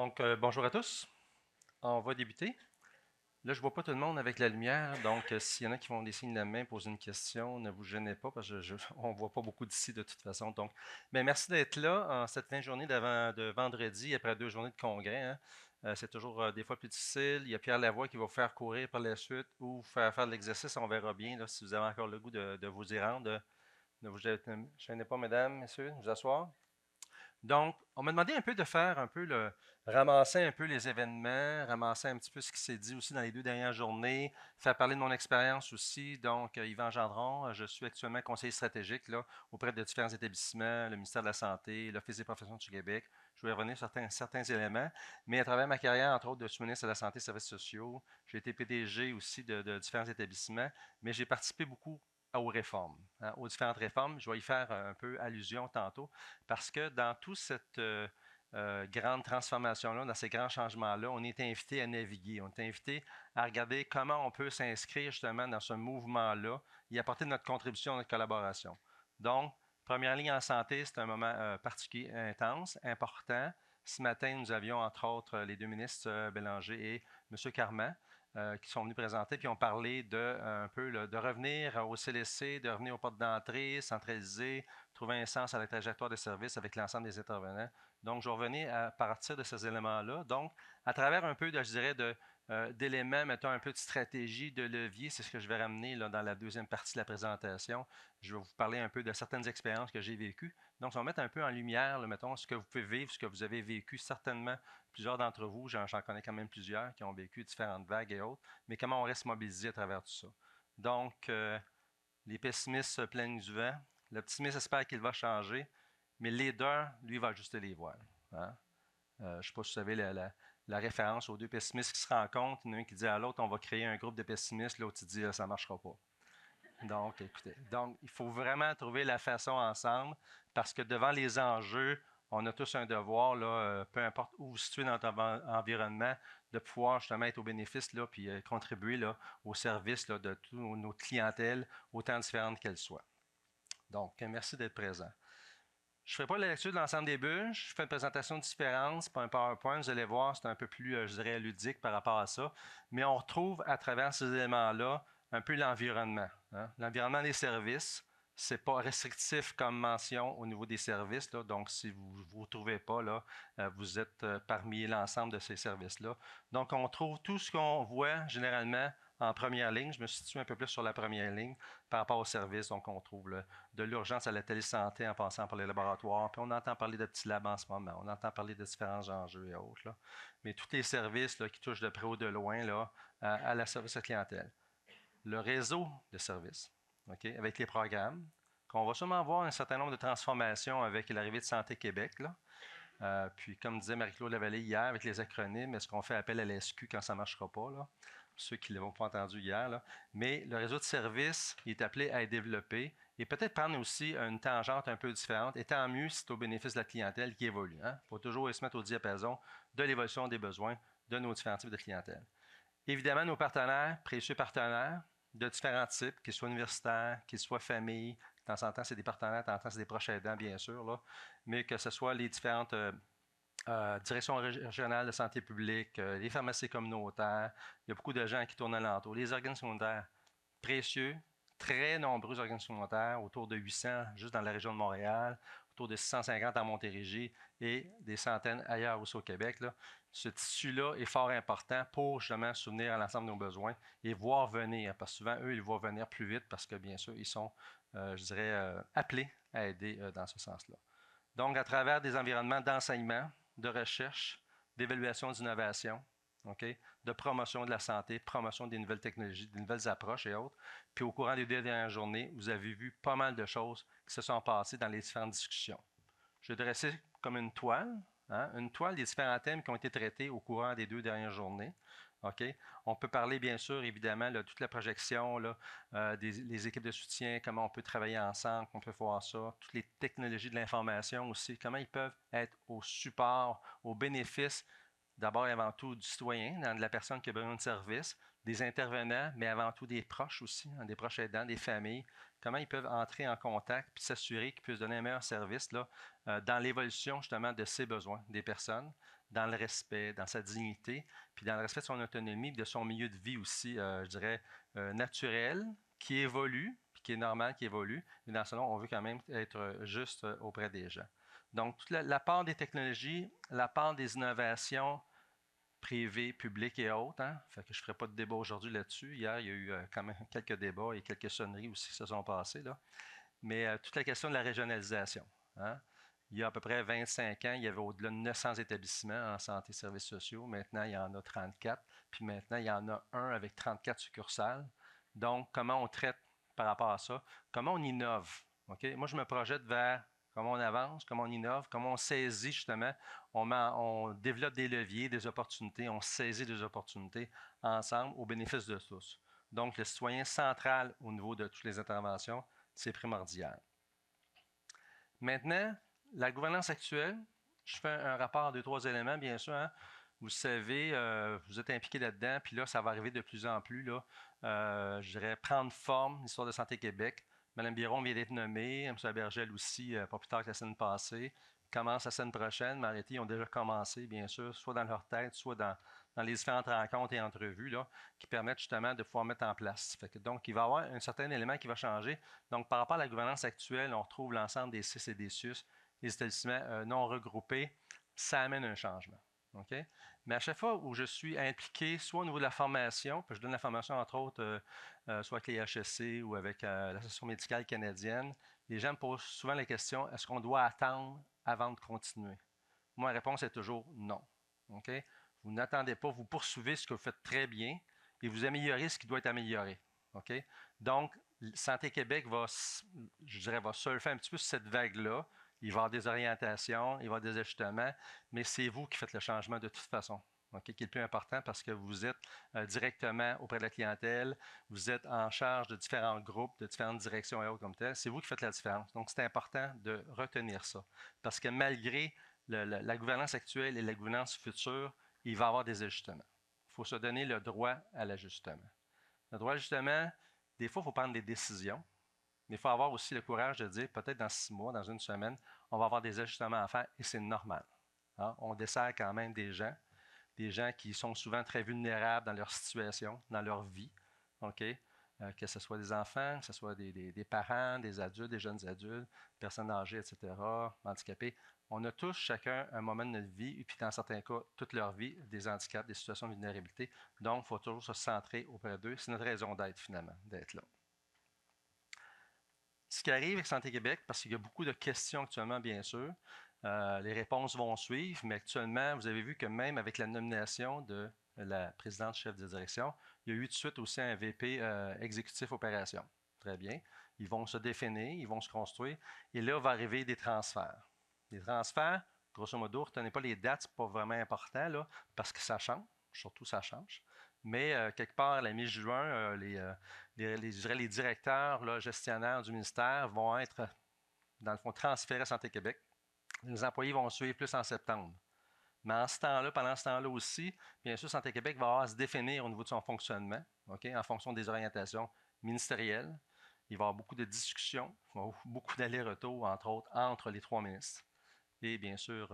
Donc, bonjour à tous. On va débuter. Là, je vois pas tout le monde avec la lumière, donc s'il y en a qui font des signes de la main, poser une question, ne vous gênez pas parce que on voit pas beaucoup d'ici de toute façon. Donc, mais merci d'être là en cette fin de journée de vendredi après 2 journées de congrès, hein. C'est toujours des fois plus difficile. Il y a Pierre Lavoie qui va vous faire courir par la suite ou vous faire de l'exercice. On verra bien là, si vous avez encore le goût de vous y rendre. Ne vous gênez pas, mesdames, messieurs, vous asseoir. Donc, on m'a demandé un peu de faire un peu ramasser un peu les événements, ramasser un petit peu ce qui s'est dit aussi dans les 2 dernières journées, faire parler de mon expérience aussi. Donc, Yvan Gendron, je suis actuellement conseiller stratégique là, auprès de différents établissements, le ministère de la Santé, l'Office des professions du Québec. Je vais revenir sur certains éléments, mais à travers ma carrière, entre autres, de sous-ministre de la Santé et des Services sociaux, j'ai été PDG aussi de différents établissements, mais j'ai participé beaucoup aux réformes, hein, aux différentes réformes. Je vais y faire un peu allusion tantôt. Parce que dans toute cette grande transformation-là, dans ces grands changements-là, on est invité à naviguer, on est invité à regarder comment on peut s'inscrire justement dans ce mouvement-là et apporter notre contribution, notre collaboration. Donc, première ligne en santé, c'est un moment particulier, intense, important. Ce matin, nous avions entre autres les deux ministres Bélanger et M. Carman qui sont venus présenter, puis ont parlé un peu de revenir au CLSC, de revenir aux portes d'entrée, centraliser, trouver un sens à la trajectoire de service avec l'ensemble des intervenants. Donc, je vais revenir à partir de ces éléments-là. Donc, à travers un peu, je dirais, d'éléments, mettons un peu de stratégie, de levier, c'est ce que je vais ramener là, dans la deuxième partie de la présentation. Je vais vous parler un peu de certaines expériences que j'ai vécues. Donc, ça va mettre un peu en lumière, là, mettons, ce que vous pouvez vivre, ce que vous avez vécu. Certainement, plusieurs d'entre vous, j'en connais quand même plusieurs qui ont vécu différentes vagues et autres, mais comment on reste mobilisé à travers tout ça. Donc, les pessimistes se plaignent du vent. L'optimiste espère qu'il va changer, mais le leader, lui, va ajuster les voiles, hein. Je ne sais pas si vous savez la référence aux deux pessimistes qui se rencontrent. Il y en a un qui dit à l'autre, on va créer un groupe de pessimistes. L'autre, il dit, ça ne marchera pas. Donc, écoutez, donc, il faut vraiment trouver la façon ensemble parce que devant les enjeux, on a tous un devoir, là, peu importe où vous vous situez dans notre environnement, de pouvoir justement être au bénéfice là, puis contribuer là, au service là, de toutes nos clientèles, autant différentes qu'elles soient. Donc, merci d'être présent. Je ne ferai pas la lecture de l'ensemble des bûches. Je fais une présentation différente. Ce n'est pas un PowerPoint. Vous allez voir, c'est un peu plus, je dirais, ludique par rapport à ça. Mais on retrouve à travers ces éléments-là un peu l'environnement, hein. L'environnement des services, c'est pas restrictif comme mention au niveau des services, là. Donc, si vous ne vous trouvez pas là, vous êtes parmi l'ensemble de ces services-là. Donc, on trouve tout ce qu'on voit généralement en première ligne. Je me situe un peu plus sur la première ligne par rapport aux services. Donc, on trouve de l'urgence à la télésanté en passant par les laboratoires. Puis on entend parler de petits labs en ce moment. On entend parler de différents enjeux et autres, là. Mais tous les services là, qui touchent de près ou de loin là, à la service à clientèle. Le réseau de services, OK, avec les programmes, qu'on va sûrement voir un certain nombre de transformations avec l'arrivée de Santé Québec, là. Puis, comme disait Marie-Claude Lavallée hier, avec les acronymes, est-ce qu'on fait appel à la SQ quand ça ne marchera pas, là? Ceux qui ne l'ont pas entendu hier, là. Mais le réseau de services est appelé à être développé et peut-être prendre aussi une tangente un peu différente. Et tant mieux si c'est au bénéfice de la clientèle qui évolue, hein. Il faut toujours se mettre au diapason de l'évolution des besoins de nos différents types de clientèle. Évidemment, nos partenaires, précieux partenaires de différents types, qu'ils soient universitaires, qu'ils soient familles, de temps en temps, c'est des partenaires, de temps en temps, c'est des proches aidants, bien sûr, là, mais que ce soit les différentes directions régionales de santé publique, les pharmacies communautaires, il y a beaucoup de gens qui tournent alentour, les organismes communautaires précieux, très nombreux organismes communautaires, autour de 800 juste dans la région de Montréal, autour de 650 en Montérégie et des centaines ailleurs aussi au Québec, là. Ce tissu-là est fort important pour justement souvenir à l'ensemble de nos besoins et voir venir, parce que souvent, eux, ils voient venir plus vite parce que, bien sûr, ils sont, je dirais, appelés à aider dans ce sens-là. Donc, à travers des environnements d'enseignement, de recherche, d'évaluation d'innovation, OK, de promotion de la santé, promotion des nouvelles technologies, des nouvelles approches et autres. Puis au courant des 2 dernières journées, vous avez vu pas mal de choses qui se sont passées dans les différentes discussions. Je vais dresser comme une toile des différents thèmes qui ont été traités au courant des 2 dernières journées. OK? On peut parler, bien sûr, évidemment, de toute la projection, là, les équipes de soutien, comment on peut travailler ensemble, qu'on peut voir ça, toutes les technologies de l'information aussi, comment ils peuvent être au support, au bénéfice d'abord et avant tout du citoyen, de la personne qui a besoin de service, des intervenants, mais avant tout des proches aussi, hein, des proches aidants, des familles, comment ils peuvent entrer en contact puis s'assurer qu'ils puissent donner un meilleur service là, dans l'évolution justement de ces besoins des personnes. dans le respect, dans sa dignité, puis dans le respect de son autonomie, de son milieu de vie aussi, je dirais, naturel, qui évolue, puis qui est normal, qui évolue. Mais dans ce sens, on veut quand même être juste auprès des gens. Donc, toute la part des technologies, la part des innovations privées, publiques et autres, hein? Fait que je ne ferai pas de débat aujourd'hui là-dessus. Hier, il y a eu quand même quelques débats et quelques sonneries aussi qui se sont passées, là. Mais toute la question de la régionalisation, hein? Il y a à peu près 25 ans, il y avait au-delà de 900 établissements en santé et services sociaux. Maintenant, il y en a 34. Puis maintenant, il y en a un avec 34 succursales. Donc, comment on traite par rapport à ça? Comment on innove? OK? Moi, je me projette vers comment on avance, comment on innove, comment on saisit justement, on développe des leviers, des opportunités, on saisit des opportunités ensemble au bénéfice de tous. Donc, le citoyen central au niveau de toutes les interventions, c'est primordial. Maintenant, la gouvernance actuelle, je fais un rapport en 2-3 éléments, bien sûr. Hein. Vous savez, vous êtes impliqué là-dedans, puis là, ça va arriver de plus en plus. Là, je dirais prendre forme, l'histoire de Santé Québec. Mme Biron vient d'être nommée, M. Bergel aussi, pas plus tard que la semaine passée. Commence la semaine prochaine, mais arrêtez, ils ont déjà commencé, bien sûr, soit dans leur tête, soit dans les différentes rencontres et entrevues là, qui permettent justement de pouvoir mettre en place. Fait que, donc, il va y avoir un certain élément qui va changer. Donc, par rapport à la gouvernance actuelle, on retrouve l'ensemble des CIS et des SUS, les établissements non regroupés. Ça amène un changement. OK? Mais à chaque fois où je suis impliqué, soit au niveau de la formation, puis je donne la formation entre autres, soit avec les HSC ou avec l'Association médicale canadienne, les gens me posent souvent la question, est-ce qu'on doit attendre avant de continuer? Moi, la réponse est toujours non. OK? Vous n'attendez pas, vous poursuivez ce que vous faites très bien et vous améliorez ce qui doit être amélioré. OK? Donc, Santé Québec va, je dirais, va surfer un petit peu sur cette vague-là. Il va y avoir des orientations, il va y avoir des ajustements, mais c'est vous qui faites le changement de toute façon. Okay, qui est le plus important parce que vous êtes directement auprès de la clientèle, vous êtes en charge de différents groupes, de différentes directions et autres comme tel. C'est vous qui faites la différence. Donc, c'est important de retenir ça. Parce que malgré la gouvernance actuelle et la gouvernance future, il va y avoir des ajustements. Il faut se donner le droit à l'ajustement. Le droit à l'ajustement, des fois, il faut prendre des décisions, mais il faut avoir aussi le courage de dire, peut-être dans 6 mois, dans une semaine, on va avoir des ajustements à faire et c'est normal. Hein? On dessert quand même des gens qui sont souvent très vulnérables dans leur situation, dans leur vie. OK? Que ce soit des enfants, que ce soit des parents, des adultes, des jeunes adultes, personnes âgées, etc., handicapés. On a tous, chacun, un moment de notre vie, et puis dans certains cas, toute leur vie, des handicaps, des situations de vulnérabilité. Donc, il faut toujours se centrer auprès d'eux. C'est notre raison d'être, finalement, d'être là. Ce qui arrive avec Santé Québec, parce qu'il y a beaucoup de questions actuellement, bien sûr, les réponses vont suivre, mais actuellement, vous avez vu que même avec la nomination de la présidente chef de direction, il y a eu tout de suite aussi un VP exécutif opération. Très bien. Ils vont se définir, ils vont se construire, et là, va arriver des transferts. Les transferts, grosso modo, retenez pas les dates, c'est pas vraiment important, là, parce que ça change, surtout ça change. Mais quelque part, à la mi-juin, je dirais les directeurs là, gestionnaires du ministère vont être, dans le fond, transférés à Santé Québec. Les employés vont suivre plus en septembre. Mais en ce temps-là, pendant ce temps-là aussi, bien sûr, Santé Québec va avoir à se définir au niveau de son fonctionnement, okay, en fonction des orientations ministérielles. Il va y avoir beaucoup de discussions, beaucoup d'allers-retours, entre autres, entre les 3 ministres. Et bien sûr,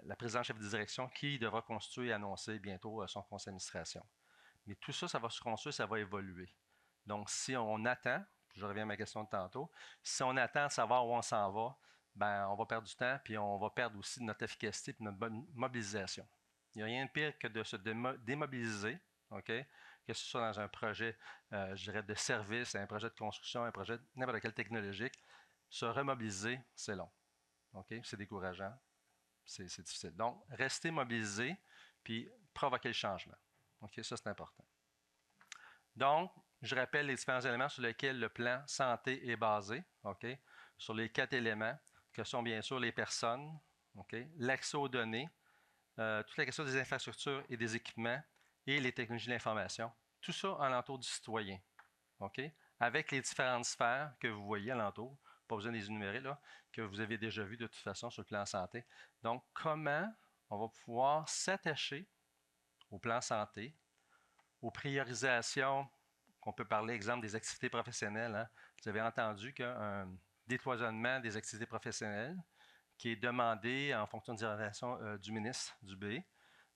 la présidente chef de direction qui devra constituer et annoncer bientôt son conseil d'administration. Mais tout ça, ça va se construire, ça va évoluer. Donc, si on attend, je reviens à ma question de tantôt, si on attend de savoir où on s'en va, ben, on va perdre du temps, puis on va perdre aussi notre efficacité et notre mobilisation. Il n'y a rien de pire que de se démobiliser, OK? Que ce soit dans un projet, je dirais, de service, un projet de construction, un projet n'importe quel technologique. Se remobiliser, c'est long. OK? C'est décourageant. C'est difficile. Donc, rester mobilisé, puis provoquer le changement. OK? Ça, c'est important. Donc, je rappelle les différents éléments sur lesquels le plan santé est basé, OK? Sur les 4 éléments, que sont bien sûr les personnes, OK? L'accès aux données, toute la question des infrastructures et des équipements et les technologies de l'information. Tout ça alentour du citoyen, OK? Avec les différentes sphères que vous voyez alentour, pas besoin de les énumérer, là, que vous avez déjà vues de toute façon sur le plan santé. Donc, comment on va pouvoir s'attacher au plan santé, aux priorisations, qu'on peut parler, exemple, des activités professionnelles. Hein. Vous avez entendu qu'il y a un décloisonnement des activités professionnelles, qui est demandée en fonction de l'orientation du ministre du B,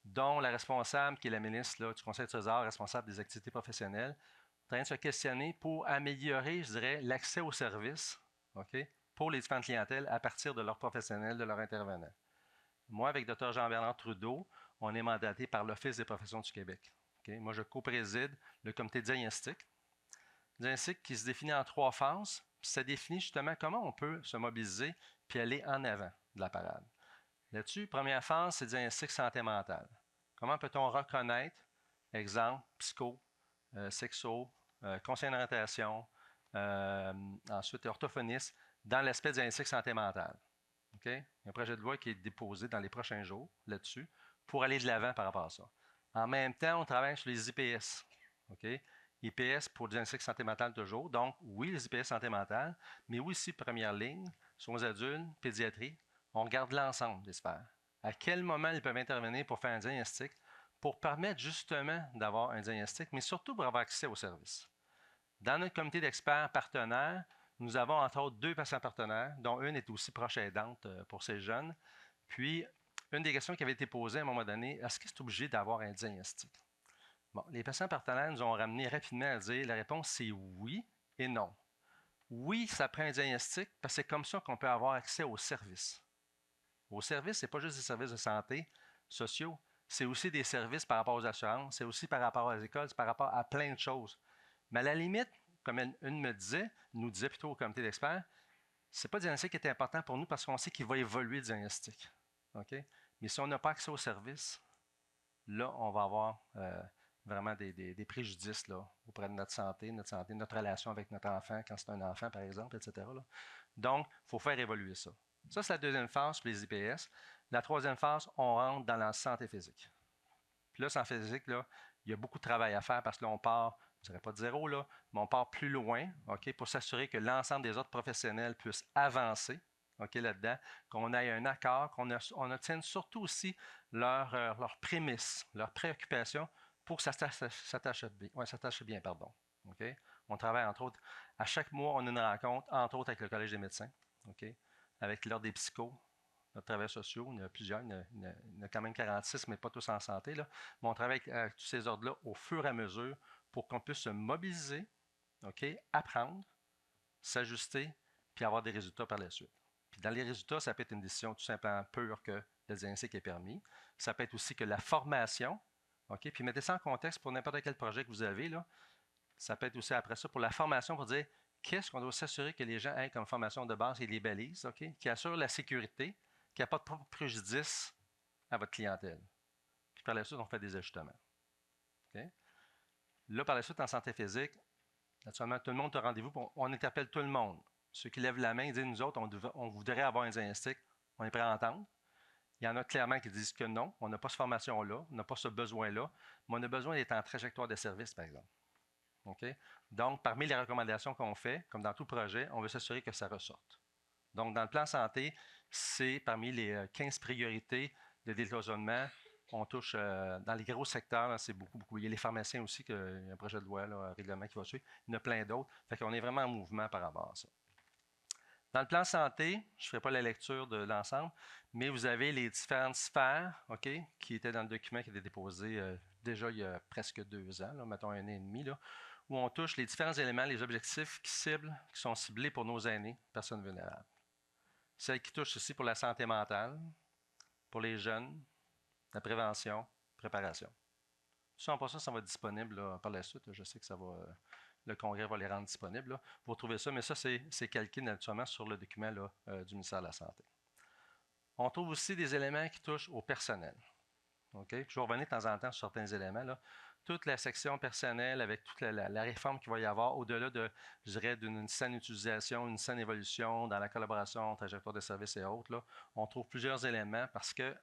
dont la responsable, qui est la ministre là, du Conseil du Trésor, responsable des activités professionnelles, est en train de se questionner pour améliorer, je dirais, l'accès aux services, OK, pour les différentes clientèles à partir de leurs professionnels, de leurs intervenants. Moi, avec Dr. Jean-Bernard Trudeau, on est mandaté par l'Office des professions du Québec. Okay? Moi, je co-préside le comité diagnostic. Diagnostic qui se définit en 3 phases. Puis ça définit justement comment on peut se mobiliser puis aller en avant de la parade. Là-dessus, première phase, c'est diagnostic santé mentale. Comment peut-on reconnaître, exemple, psycho, sexo, conseil d'orientation, ensuite orthophoniste, dans l'aspect diagnostic santé mentale. Okay? Il y a un projet de loi qui est déposé dans les prochains jours là-dessus pour aller de l'avant par rapport à ça. En même temps, on travaille sur les IPS. Okay? IPS pour le diagnostic santé mentale toujours. Donc, oui, les IPS santé mentale, mais aussi première ligne, soins aux adultes, pédiatrie. On regarde l'ensemble des sphères. À quel moment ils peuvent intervenir pour faire un diagnostic, pour permettre justement d'avoir un diagnostic, mais surtout pour avoir accès aux services. Dans notre comité d'experts partenaires, nous avons entre autres 2 patients partenaires, dont une est aussi proche aidante pour ces jeunes. Puis, une des questions qui avait été posée à un moment donné, est-ce que c'est obligé d'avoir un diagnostic? Bon, les patients partenaires nous ont ramené rapidement à dire la réponse c'est oui et non. Oui, ça prend un diagnostic parce que c'est comme ça qu'on peut avoir accès aux services. Aux services, ce n'est pas juste des services de santé sociaux, c'est aussi des services par rapport aux assurances, c'est aussi par rapport aux écoles, c'est par rapport à plein de choses. Mais à la limite, comme une nous disait plutôt au comité d'experts, ce n'est pas le diagnostic qui est important pour nous parce qu'on sait qu'il va évoluer le diagnostic. Okay? Mais si on n'a pas accès aux services, là, on va avoir vraiment des préjudices là, auprès de notre santé, notre relation avec notre enfant, quand c'est un enfant, par exemple, etc. Là. Donc, il faut faire évoluer ça. Ça, c'est la deuxième phase pour les IPS. La troisième phase, on rentre dans la santé physique. Puis là, santé physique, là, il y a beaucoup de travail à faire parce que là, on part, je ne dirais pas de zéro, là, mais on part plus loin, OK, pour s'assurer que l'ensemble des autres professionnels puissent avancer, OK, là-dedans, qu'on ait un accord, on obtienne surtout aussi leurs prémices, leurs préoccupations pour que ça s'attache bien. Ouais, s'attache bien, pardon. OK? On travaille, entre autres, à chaque mois, on a une rencontre, entre autres, avec le Collège des médecins, OK? Avec l'Ordre des psychos, notre travailleurs sociaux, il y en a plusieurs, il y en a quand même 46, mais pas tous en santé. Là. Mais on travaille avec tous ces ordres-là au fur et à mesure pour qu'on puisse se mobiliser, okay, apprendre, s'ajuster, puis avoir des résultats par la suite. Puis dans les résultats, ça peut être une décision tout simplement pure que le diagnostic est permis. Ça peut être aussi que la formation, OK, puis mettez ça en contexte pour n'importe quel projet que vous avez. Là. Ça peut être aussi après ça pour la formation, pour dire qu'est-ce qu'on doit s'assurer que les gens aient comme formation de base et les balises, OK, qui assurent la sécurité, qui n'apporte pas de préjudice à votre clientèle. Puis par la suite, on fait des ajustements. Okay? Là, par la suite, en santé physique, naturellement, tout le monde est au rendez-vous, on interpelle tout le monde. Ceux qui lèvent la main, ils disent, nous autres, on voudrait avoir un diagnostic, on est prêt à entendre. Il y en a clairement qui disent que non, on n'a pas cette formation-là, on n'a pas ce besoin-là, mais on a besoin d'être en trajectoire de service, par exemple. Okay? Donc, parmi les recommandations qu'on fait, comme dans tout projet, on veut s'assurer que ça ressorte. Donc, dans le plan santé, c'est parmi les 15 priorités de décloisonnement. On touche dans les gros secteurs, c'est beaucoup, beaucoup. Il y a les pharmaciens aussi, il y a un projet de loi, là, un règlement qui va suivre. Il y en a plein d'autres. Fait qu'on est vraiment en mouvement par rapport à ça. Dans le plan santé, je ne ferai pas la lecture de l'ensemble, mais vous avez les différentes sphères, OK, qui étaient dans le document qui était déposé déjà il y a presque 2 ans, là, mettons 1 an et demi, là, où on touche les différents éléments, les objectifs qui sont ciblés pour nos aînés, personnes vulnérables. Celles qui touchent aussi pour la santé mentale, pour les jeunes, la prévention, préparation. Si on passe ça, ça va être disponible là, par la suite. Je sais que ça va, le Congrès va les rendre disponibles. Là. Vous retrouvez ça, mais ça, c'est calqué naturellement sur le document là, du ministère de la Santé. On trouve aussi des éléments qui touchent au personnel. Okay? Je vais revenir de temps en temps sur certains éléments. Là. Toute la section personnelle avec toute la réforme qu'il va y avoir, au-delà de, je dirais, d'une saine utilisation, une saine évolution dans la collaboration, trajectoire de services et autres, là, on trouve plusieurs éléments parce que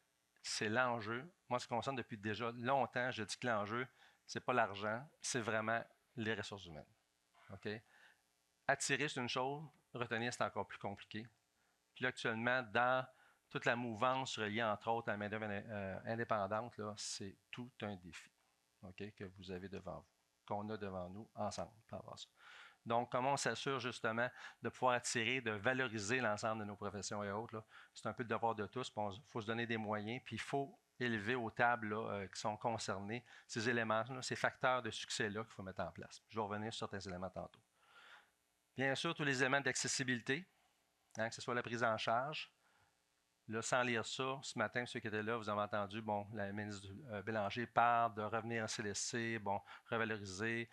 c'est l'enjeu. Moi, ce qui me concerne depuis déjà longtemps, je dis que l'enjeu, ce n'est pas l'argent, c'est vraiment les ressources humaines. Okay? Attirer, c'est une chose, retenir, c'est encore plus compliqué. Puis là, actuellement, dans toute la mouvance reliée, entre autres, à la main-d'œuvre indépendante, là, c'est tout un défi, okay, que vous avez devant vous, qu'on a devant nous ensemble par rapport à ça. Donc, comment on s'assure justement de pouvoir attirer, de valoriser l'ensemble de nos professions et autres, là. C'est un peu le devoir de tous. Il faut se donner des moyens, puis il faut élever aux tables là, qui sont concernées ces éléments-là, ces facteurs de succès-là qu'il faut mettre en place. Je vais revenir sur certains éléments tantôt. Bien sûr, tous les éléments d'accessibilité, hein, que ce soit la prise en charge. Là, sans lire ça, ce matin, ceux qui étaient là, vous avez entendu, bon, la ministre Bélanger parle de revenir à CLSC, bon, revaloriser.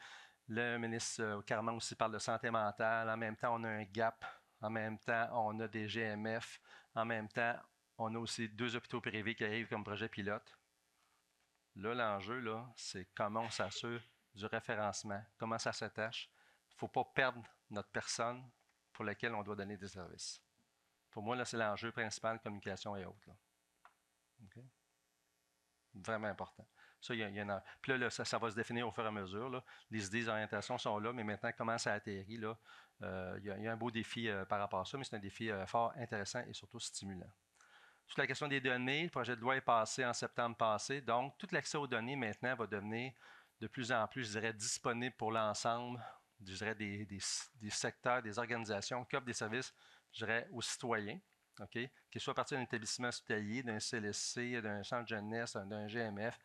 Le ministre Carman aussi parle de santé mentale. En même temps, on a un gap. En même temps, on a des GMF. En même temps, on a aussi 2 hôpitaux privés qui arrivent comme projet pilote. Là, l'enjeu, là, c'est comment on s'assure du référencement, comment ça s'attache. Il ne faut pas perdre notre personne pour laquelle on doit donner des services. Pour moi, là, c'est l'enjeu principal, communication et autres. Là. Okay? Vraiment important. Ça, Puis là, ça va se définir au fur et à mesure. Là. Les idées d'orientation sont là, mais maintenant, comment ça atterrit, là, il y a un beau défi par rapport à ça, mais c'est un défi fort intéressant et surtout stimulant. Sur la question des données, le projet de loi est passé en septembre passé, donc tout l'accès aux données maintenant va devenir de plus en plus, je dirais, disponible pour l'ensemble, je dirais, des secteurs, des organisations qui offrent des services, je dirais, aux citoyens, OK? Qu'ils soient partis d'un établissement hospitalier, d'un CLSC, d'un centre de jeunesse, d'un GMF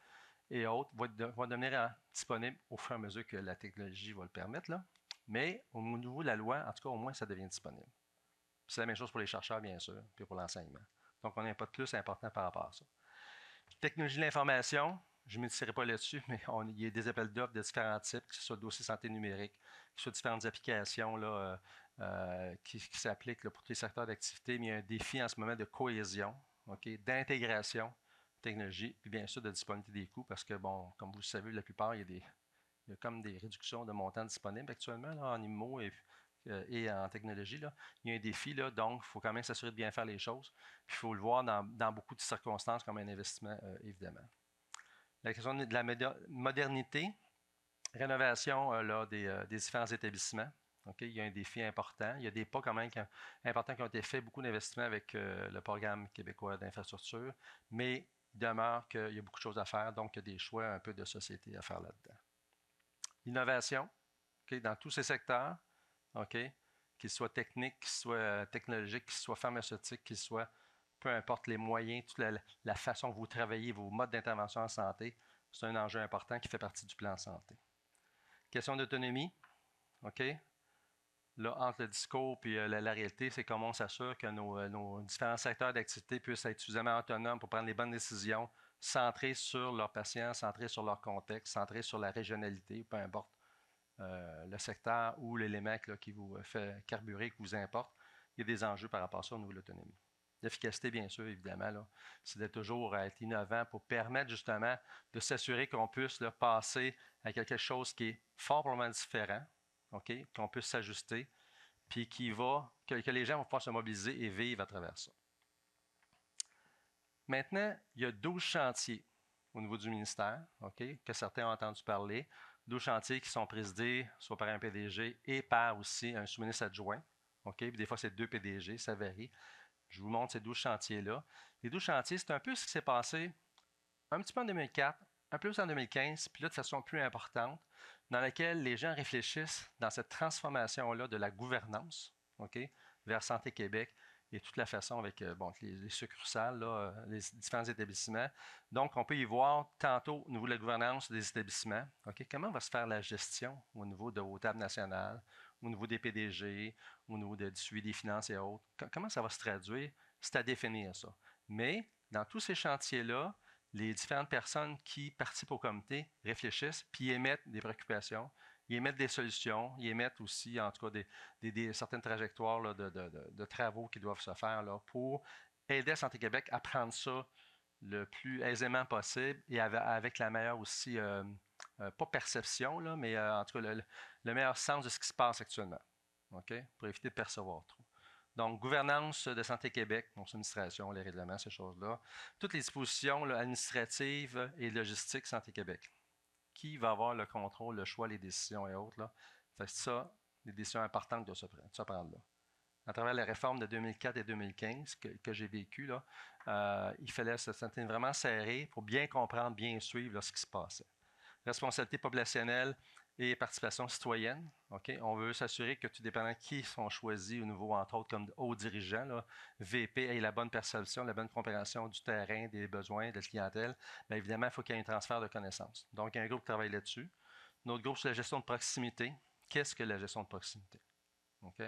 et autres, vont devenir disponibles au fur et à mesure que la technologie va le permettre, là. Mais au niveau de la loi, en tout cas, au moins, ça devient disponible. C'est la même chose pour les chercheurs, bien sûr, puis pour l'enseignement. Donc, on a un pas de plus important par rapport à ça. Technologie de l'information, je ne m'étirerai pas là-dessus, mais il y a des appels d'offres de différents types, que ce soit dossier santé numérique, que ce soit différentes applications là, qui s'appliquent là, pour tous les secteurs d'activité, mais il y a un défi en ce moment de cohésion, okay, d'intégration, technologie, puis bien sûr de disponibilité des coûts, parce que, bon, comme vous le savez, la plupart, il y a comme des réductions de montants disponibles actuellement là, en IMO et en technologie. Là. Il y a un défi, là, donc il faut quand même s'assurer de bien faire les choses. Puis il faut le voir dans beaucoup de circonstances comme un investissement, évidemment. La question de la modernité, rénovation là, des différents établissements. Okay? Il y a un défi important. Il y a des pas quand même importants qui ont été faits, beaucoup d'investissements avec le programme québécois d'infrastructure, mais il demeure qu'il y a beaucoup de choses à faire, donc il y a des choix un peu de société à faire là-dedans. L'innovation, okay, dans tous ces secteurs, okay, qu'ils soient techniques, qu'ils soient technologiques, qu'ils soient pharmaceutiques, qu'ils soient, peu importe les moyens, toute la façon que vous travaillez, vos modes d'intervention en santé, c'est un enjeu important qui fait partie du plan santé. Question d'autonomie, OK? Là, entre le discours et la réalité, c'est comment on s'assure que nos différents secteurs d'activité puissent être suffisamment autonomes pour prendre les bonnes décisions, centrées sur leurs patients, centrées sur leur contexte, centrées sur la régionalité, peu importe le secteur ou l'élément qui vous fait carburer, qui vous importe. Il y a des enjeux par rapport à ça au niveau de l'autonomie. L'efficacité, bien sûr, évidemment, c'est de toujours être innovant pour permettre justement de s'assurer qu'on puisse là, passer à quelque chose qui est fort probablement différent, okay? Qu'on puisse s'ajuster, puis que les gens vont pouvoir se mobiliser et vivre à travers ça. Maintenant, il y a 12 chantiers au niveau du ministère, okay, que certains ont entendu parler. 12 chantiers qui sont présidés soit par un PDG et par aussi un sous-ministre adjoint. Okay? Puis des fois, c'est 2 PDG, ça varie. Je vous montre ces 12 chantiers-là. Les 12 chantiers, c'est un peu ce qui s'est passé un petit peu en 2004, un peu plus en 2015, puis là de façon plus importante, dans laquelle les gens réfléchissent dans cette transformation-là de la gouvernance, okay, vers Santé Québec et toute la façon avec bon, les succursales, là, les différents établissements. Donc, on peut y voir tantôt au niveau de la gouvernance des établissements, okay, comment va se faire la gestion au niveau de vos tables nationales, au niveau des PDG, au niveau du suivi des finances et autres. Comment ça va se traduire? C'est à définir ça. Mais dans tous ces chantiers-là, les différentes personnes qui participent au comité réfléchissent puis émettent des préoccupations, ils émettent des solutions, ils émettent aussi, en tout cas, certaines trajectoires là, de travaux qui doivent se faire là, pour aider Santé Québec à prendre ça le plus aisément possible et avec la meilleure aussi, pas perception, là, mais en tout cas, le meilleur sens de ce qui se passe actuellement, okay? Pour éviter de percevoir trop. Donc, gouvernance de Santé Québec, donc administration, les règlements, ces choses-là. Toutes les dispositions là, administratives et logistiques Santé Québec. Qui va avoir le contrôle, le choix, les décisions et autres, là? Fait que ça, des décisions importantes de se prendre là. À travers les réformes de 2004 et 2015 que j'ai vécues, là, il fallait se sentir vraiment serré pour bien comprendre, bien suivre là, ce qui se passait. Responsabilité populationnelle, et participation citoyenne. OK? On veut s'assurer que tout dépendant qui sont choisis au niveau, entre autres, comme hauts dirigeants, là, VP ait la bonne perception, la bonne compréhension du terrain, des besoins de la clientèle. Bien évidemment, il faut qu'il y ait un transfert de connaissances. Donc, il y a un groupe qui travaille là-dessus. Notre groupe, c'est la gestion de proximité. Qu'est-ce que la gestion de proximité? OK?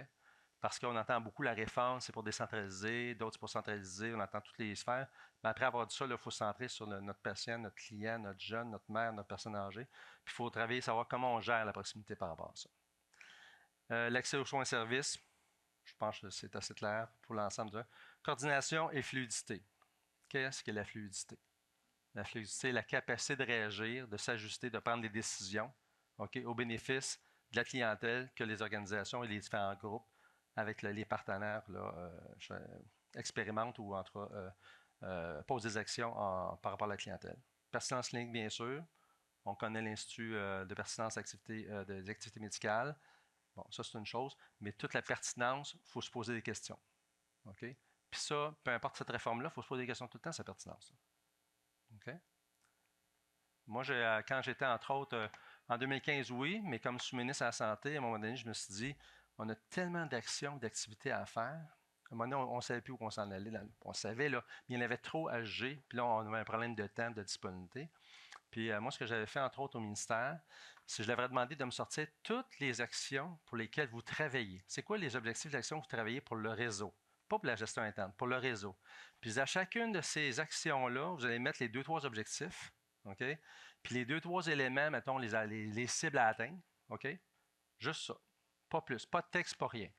Parce qu'on entend beaucoup la réforme, c'est pour décentraliser, d'autres c'est pour centraliser, on entend toutes les sphères. Mais après avoir dit ça, il faut se centrer sur notre patient, notre client, notre jeune, notre mère, notre personne âgée. Puis il faut travailler, savoir comment on gère la proximité par rapport à ça. L'accès aux soins et services, je pense que c'est assez clair pour l'ensemble de ça. Coordination et fluidité. Qu'est-ce que la fluidité? La fluidité, la capacité de réagir, de s'ajuster, de prendre des décisions, OK, au bénéfice de la clientèle que les organisations et les différents groupes avec les partenaires là, expérimentent ou posent des actions par rapport à la clientèle. Pertinence clinique, bien sûr. On connaît l'Institut de pertinence des activités médicales. Bon, ça, c'est une chose. Mais toute la pertinence, il faut se poser des questions. OK? Puis ça, peu importe cette réforme-là, il faut se poser des questions tout le temps, sa pertinence. OK? Moi, quand j'étais, entre autres, en 2015, oui, mais comme sous-ministre à la Santé, à un moment donné, je me suis dit, on a tellement d'actions, d'activités à faire. À un moment donné, on ne savait plus où on s'en allait. On savait, là, mais il y en avait trop à juger. Puis là, on avait un problème de temps, de disponibilité. Puis moi, ce que j'avais fait, entre autres, au ministère, c'est que je leur avais demandé de me sortir toutes les actions pour lesquelles vous travaillez. C'est quoi les objectifs d'action que vous travaillez pour le réseau? Pas pour la gestion interne, pour le réseau. Puis à chacune de ces actions-là, vous allez mettre les 2-3 objectifs. OK? Puis les 2-3 éléments, mettons, les cibles à atteindre. OK? Juste ça. Pas plus. Pas de texte, pas rien.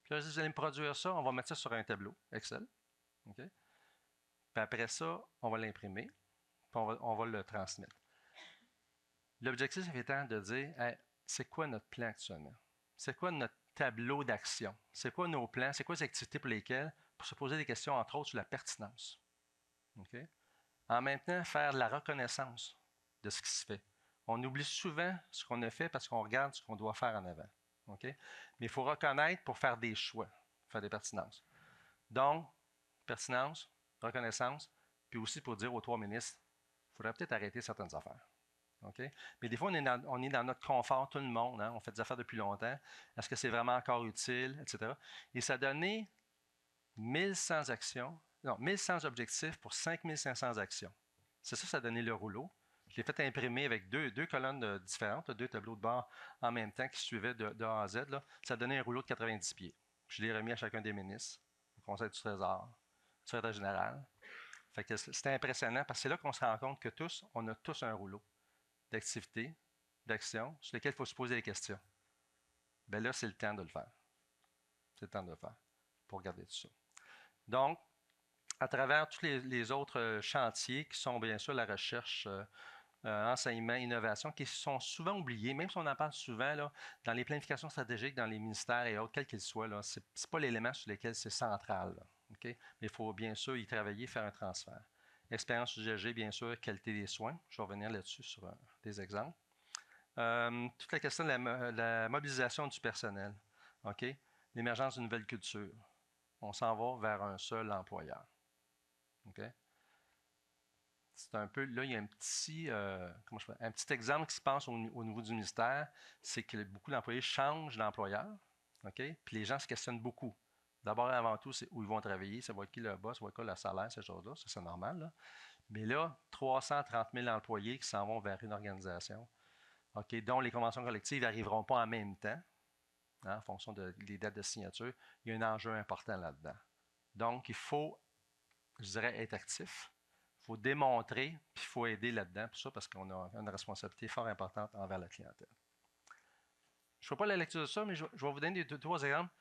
Puis là, vous allez me produire ça, on va mettre ça sur un tableau Excel. OK? Puis après ça, on va l'imprimer, puis on va le transmettre. L'objectif étant de dire, hey, c'est quoi notre plan actuellement? C'est quoi notre tableau d'action? C'est quoi nos plans? C'est quoi les activités pour lesquelles? Pour se poser des questions, entre autres, sur la pertinence. Okay? En même temps, faire de la reconnaissance de ce qui se fait. On oublie souvent ce qu'on a fait parce qu'on regarde ce qu'on doit faire en avant. Okay? Mais il faut reconnaître pour faire des choix, faire des pertinences. Donc, pertinence, reconnaissance, puis aussi pour dire aux 3 ministres, il faudrait peut-être arrêter certaines affaires. Okay? Mais des fois, on est dans notre confort, tout le monde, hein? On fait des affaires depuis longtemps. Est-ce que c'est vraiment encore utile, etc. Et ça a donné 1100 actions, non, 1100 objectifs pour 5500 actions. C'est ça a donné le rouleau. Je l'ai fait imprimer avec deux colonnes différentes, deux tableaux de bord en même temps qui suivaient de A à Z. Là. Ça a donné un rouleau de 90 pieds. Je l'ai remis à chacun des ministres, au Conseil du Trésor, au secrétaire général. Fait que c'était impressionnant parce que c'est là qu'on se rend compte que tous, on a tous un rouleau d'activités, d'actions sur lesquelles il faut se poser des questions. Bien là, c'est le temps de le faire. C'est le temps de le faire pour regarder tout ça. Donc, à travers tous les autres chantiers qui sont bien sûr la recherche, enseignement, innovation, qui sont souvent oubliés, même si on en parle souvent là, dans les planifications stratégiques, dans les ministères et autres, quels qu'ils soient, ce n'est pas l'élément sur lequel c'est central. Là, okay? Mais il faut bien sûr y travailler, faire un transfert. Expérience usagée, bien sûr, qualité des soins. Je vais revenir là-dessus sur des exemples. Toute la question de la mobilisation du personnel. OK? L'émergence d'une nouvelle culture. On s'en va vers un seul employeur. OK? C'est un peu, là, il y a un petit exemple qui se passe au niveau du ministère, c'est que beaucoup d'employés changent d'employeur. OK? Puis les gens se questionnent beaucoup. D'abord et avant tout, c'est où ils vont travailler, ça va être qui le boss, ça va être quoi le salaire, ces choses-là. Ça, c'est normal. Là. Mais là, 330 000 employés qui s'en vont vers une organisation. OK, dont les conventions collectives n'arriveront pas en même temps, hein, en fonction des dates de signature. Il y a un enjeu important là-dedans. Donc, il faut, je dirais, être actif. Il faut démontrer, puis il faut aider là-dedans, pour ça, parce qu'on a une responsabilité fort importante envers la clientèle. Je ne fais pas la lecture de ça, mais je vais vous donner trois exemples.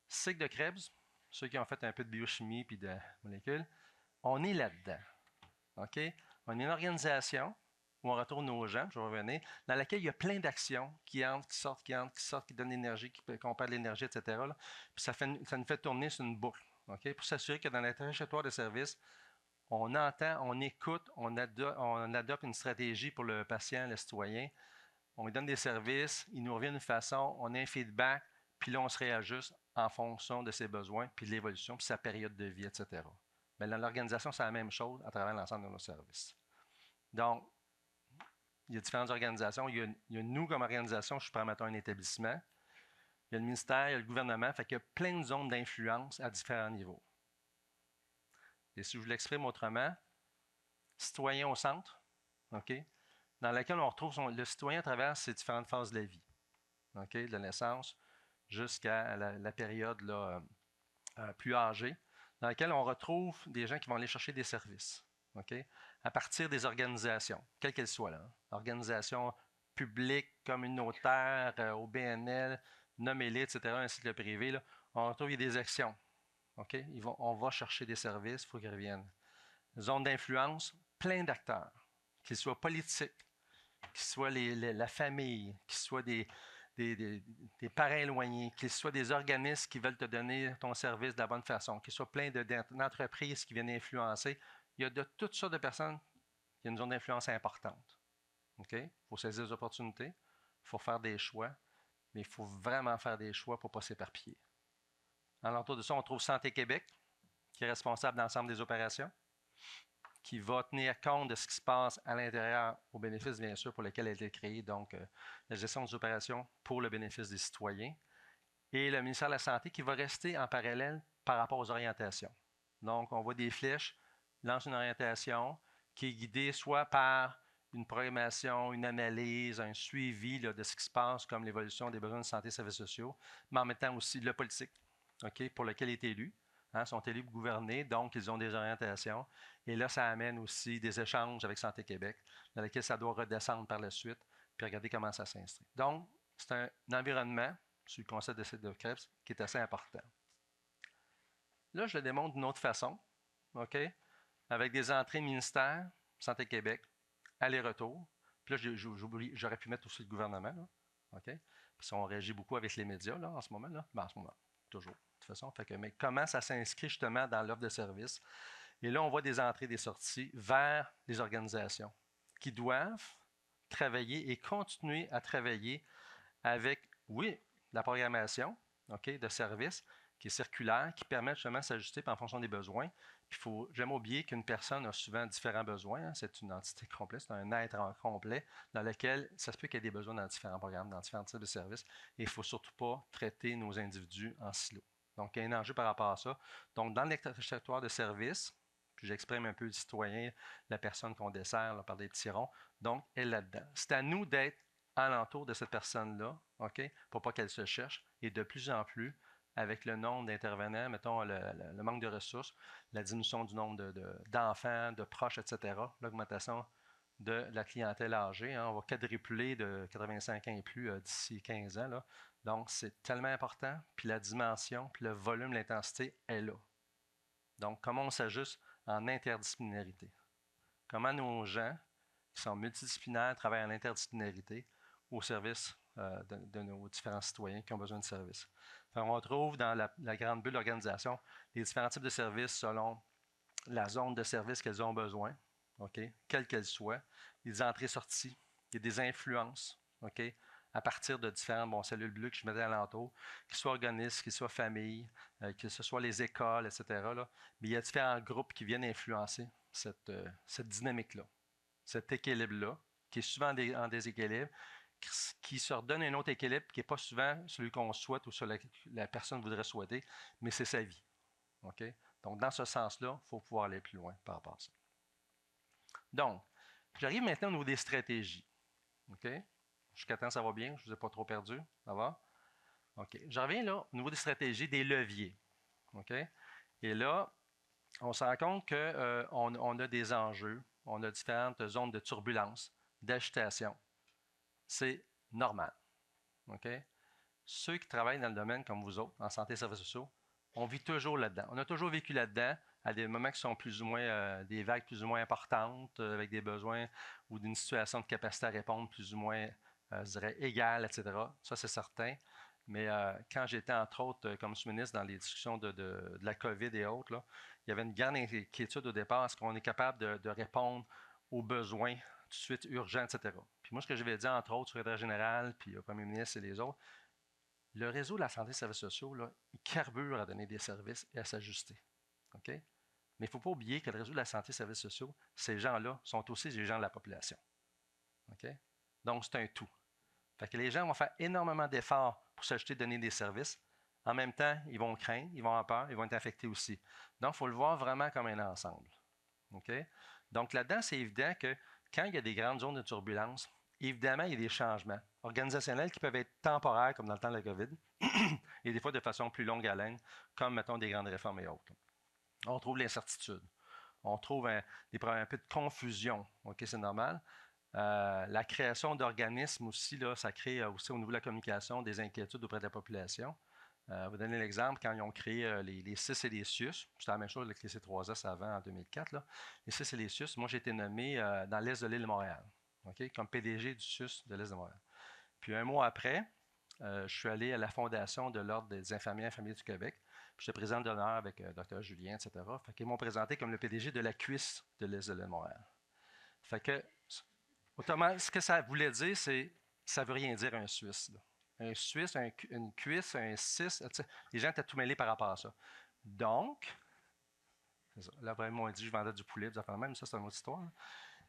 Cycle de Krebs, ceux qui ont fait un peu de biochimie puis de molécules, on est là-dedans. OK? On est une organisation où on retourne aux gens, je vais revenir, dans laquelle il y a plein d'actions qui entrent, qui sortent, qui entrent, qui sortent, qui donnent de l'énergie, qu'on perd de l'énergie, etc. Là. Puis ça nous fait tourner sur une boucle. OK? Pour s'assurer que dans la trajectoire de service, on entend, on écoute, on adopte une stratégie pour le patient, le citoyen. On lui donne des services, il nous revient d'une façon, on a un feedback, puis là, on se réajuste en fonction de ses besoins, puis de l'évolution, puis sa période de vie, etc. Mais dans l'organisation, c'est la même chose à travers l'ensemble de nos services. Donc, il y a différentes organisations. Il y a nous comme organisation, je suis prêt, mettons, un établissement. Il y a le ministère, il y a le gouvernement. Fait qu'il y a plein de zones d'influence à différents niveaux. Et si je vous l'exprime autrement, citoyen au centre, OK, dans laquelle on retrouve le citoyen à travers ces différentes phases de la vie, OK, de la naissance jusqu'à la période là, plus âgée, dans laquelle on retrouve des gens qui vont aller chercher des services, OK, à partir des organisations, quelles qu'elles soient, là, hein. Organisations publiques, communautaires, OBNL, nommez-les, etc., ainsi que le privé, là, on retrouve des actions. OK? On va chercher des services, il faut qu'ils reviennent. Zone d'influence, plein d'acteurs, qu'ils soient politiques, qu'ils soient la famille, qu'ils soient des parents éloignés, qu'ils soient des organismes qui veulent te donner ton service de la bonne façon, qu'ils soient plein d'entreprises qui viennent influencer. Il y a de toutes sortes de personnes, il y a une zone d'influence importante. OK? Il faut saisir les opportunités, il faut faire des choix, mais il faut vraiment faire des choix pour ne pas s'éparpiller. En l'entour de ça, on trouve Santé Québec, qui est responsable de l'ensemble des opérations, qui va tenir compte de ce qui se passe à l'intérieur, au bénéfice, bien sûr, pour lequel elle a été créée, donc la gestion des opérations pour le bénéfice des citoyens. Et le ministère de la Santé qui va rester en parallèle par rapport aux orientations. Donc, on voit des flèches, lance une orientation qui est guidée soit par une programmation, une analyse, un suivi là, de ce qui se passe, comme l'évolution des besoins de santé et services sociaux, mais en même temps aussi le politique, OK, pour lequel il est élu. Hein, sont élus pour gouverner, donc ils ont des orientations. Et là, ça amène aussi des échanges avec Santé Québec, dans lesquels ça doit redescendre par la suite, puis regarder comment ça s'inscrit. Donc, c'est un environnement, sur le concept de site de Krebs, qui est assez important. Là, je le démontre d'une autre façon, OK? Avec des entrées ministère, Santé Québec, aller-retour. Puis là, j'aurais pu mettre aussi le gouvernement, là, OK? Parce qu'on réagit beaucoup avec les médias, là, en ce moment, là. Ben, en ce moment, toujours, de toute façon. Fait que, mais comment ça s'inscrit justement dans l'offre de service? Et là, on voit des entrées et des sorties vers les organisations qui doivent travailler et continuer à travailler avec, oui, la programmation, OK, de services qui est circulaire, qui permet justement de s'ajuster en fonction des besoins. Puis il faut jamais oublier qu'une personne a souvent différents besoins, hein. C'est une entité complète, c'est un être complet dans lequel ça se peut qu'il y ait des besoins dans différents programmes, dans différents types de services. Et il ne faut surtout pas traiter nos individus en silo. Donc, il y a un enjeu par rapport à ça. Donc, dans l'extrajectoire de services, puis j'exprime un peu le citoyen, la personne qu'on dessert là, par des petits ronds, donc, elle est là-dedans. C'est à nous d'être alentour de cette personne-là, OK, pour pas qu'elle se cherche. Et de plus en plus, avec le nombre d'intervenants, mettons le manque de ressources, la diminution du nombre d'enfants, de proches, etc., l'augmentation de la clientèle âgée, hein, on va quadrupler de 85 ans et plus d'ici 15 ans. Là. Donc, c'est tellement important. Puis la dimension, puis le volume, l'intensité est là. Donc, comment on s'ajuste en interdisciplinarité? Comment nos gens qui sont multidisciplinaires travaillent en interdisciplinarité au service de nos différents citoyens qui ont besoin de services. Enfin, on retrouve dans la grande bulle d'organisation les différents types de services selon la zone de service qu'elles ont besoin, okay, quelle qu'elle soit, les entrées-sorties, il y a des influences, okay, à partir de différentes cellules bleues que je mettais alentour, qu'ils soient organismes, qu'ils soient familles, que ce soit les écoles, etc. Là. Mais il y a différents groupes qui viennent influencer cette dynamique-là, cet équilibre-là, qui est souvent en déséquilibre, qui se redonne un autre équilibre qui n'est pas souvent celui qu'on souhaite ou celui que la personne voudrait souhaiter, mais c'est sa vie. Okay? Donc, dans ce sens-là, il faut pouvoir aller plus loin par rapport à ça. Donc, j'arrive maintenant au niveau des stratégies. OK? Jusqu'à temps, ça va bien? Je ne vous ai pas trop perdu? Ça va? OK. Je reviens là au niveau des stratégies, des leviers. OK? Et là, on se rend compte qu'on a des enjeux, on a différentes zones de turbulence, d'agitation. C'est normal. OK? Ceux qui travaillent dans le domaine comme vous autres, en santé et services sociaux, on vit toujours là-dedans. On a toujours vécu là-dedans à des moments qui sont plus ou moins des vagues plus ou moins importantes, avec des besoins ou d'une situation de capacité à répondre plus ou moins, je dirais, égale, etc. Ça, c'est certain. Mais quand j'étais, entre autres, comme sous-ministre dans les discussions de la COVID et autres, là, il y avait une grande inquiétude au départ. Est-ce qu'on est capable de répondre aux besoins tout de suite urgents, etc. Puis moi, ce que j'avais dit, entre autres, au secrétaire général, puis au premier ministre et les autres, le réseau de la santé et des services sociaux, là, il carbure à donner des services et à s'ajuster. OK? Mais il ne faut pas oublier que le réseau de la santé et des services sociaux, ces gens-là sont aussi des gens de la population. OK? Donc, c'est un tout. Fait que les gens vont faire énormément d'efforts pour s'acheter, donner des services. En même temps, ils vont craindre, ils vont avoir peur, ils vont être affectés aussi. Donc, il faut le voir vraiment comme un ensemble. OK? Donc, là-dedans, c'est évident que quand il y a des grandes zones de turbulence, évidemment, il y a des changements organisationnels qui peuvent être temporaires, comme dans le temps de la COVID, et des fois de façon plus longue haleine, comme, mettons, des grandes réformes et autres. On trouve l'incertitude. On trouve des problèmes, un peu de confusion. OK, c'est normal. La création d'organismes aussi, là, ça crée aussi au niveau de la communication des inquiétudes auprès de la population. Je vais vous donner l'exemple, quand ils ont créé les CIS et les CIUS, c'était la même chose avec les C3S avant, en 2004, là. Les CIS et les CIUS, moi j'ai été nommé dans l'Est de l'île de Montréal, OK, comme PDG du CIUS de l'Est de Montréal. Puis un mois après, je suis allé à la Fondation de l'Ordre des infirmières et infirmiers du Québec. Puis j'étais président d'honneur avec Dr. Julien, etc. Fait qu'ils m'ont présenté comme le PDG de la CUIS de l'Est de l'île de Montréal. Fait que, autrement, ce que ça voulait dire, c'est ça ne veut rien dire un Suisse. Là. Un Suisse, une cuisse, un 6, les gens étaient tout mêlés par rapport à ça. Donc, là, vraiment, on dit je vendais du poulet, même ça, c'est une autre histoire. Là.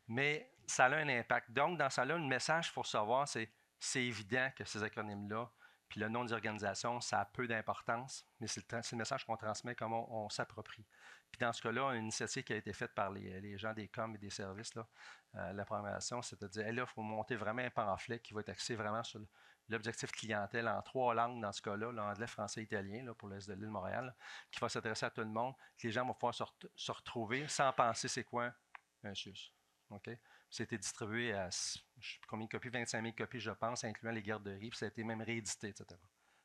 Mais ça a un impact. Donc, dans ça, là, le message qu'il faut savoir, c'est évident que ces acronymes-là, puis le nom des organisations, ça a peu d'importance, mais c'est le message qu'on transmet, comment on s'approprie. Puis dans ce cas-là, une initiative qui a été faite par les gens des coms et des services, là, la programmation, c'est-à-dire, là, il faut monter vraiment un pamphlet qui va être axé vraiment sur l'objectif clientèle en 3 langues dans ce cas-là, l'anglais, français, italien, là, pour l'Est de l'île de Montréal, là, qui va s'adresser à tout le monde. Les gens vont pouvoir se retrouver sans penser c'est quoi un SUS. OK? C'était distribué à, je ne sais plus combien de copies, 25 000 copies, je pense, incluant les garderies, puis ça a été même réédité, etc.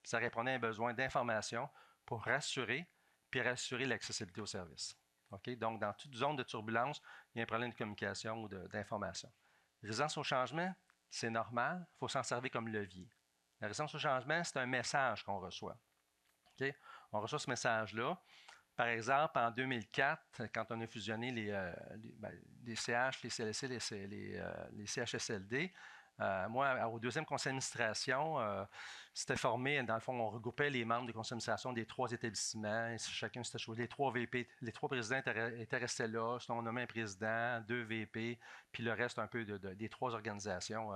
Ça répondait à un besoin d'information pour rassurer, puis rassurer l'accessibilité au service. OK? Donc, dans toute zone de turbulence, il y a un problème de communication ou d'information. Résistance au changement, c'est normal, il faut s'en servir comme levier. La résistance au changement, c'est un message qu'on reçoit. OK? On reçoit ce message-là. Par exemple, en 2004, quand on a fusionné les CH, les CLSC, les CHSLD, moi, au deuxième conseil d'administration, c'était formé, dans le fond, on regroupait les membres du conseil d'administration des 3 établissements. Chacun s'était choisi. Les 3 VP, les 3 présidents étaient restés là. Sinon, on nommait un président, 2 VP, puis le reste un peu des 3 organisations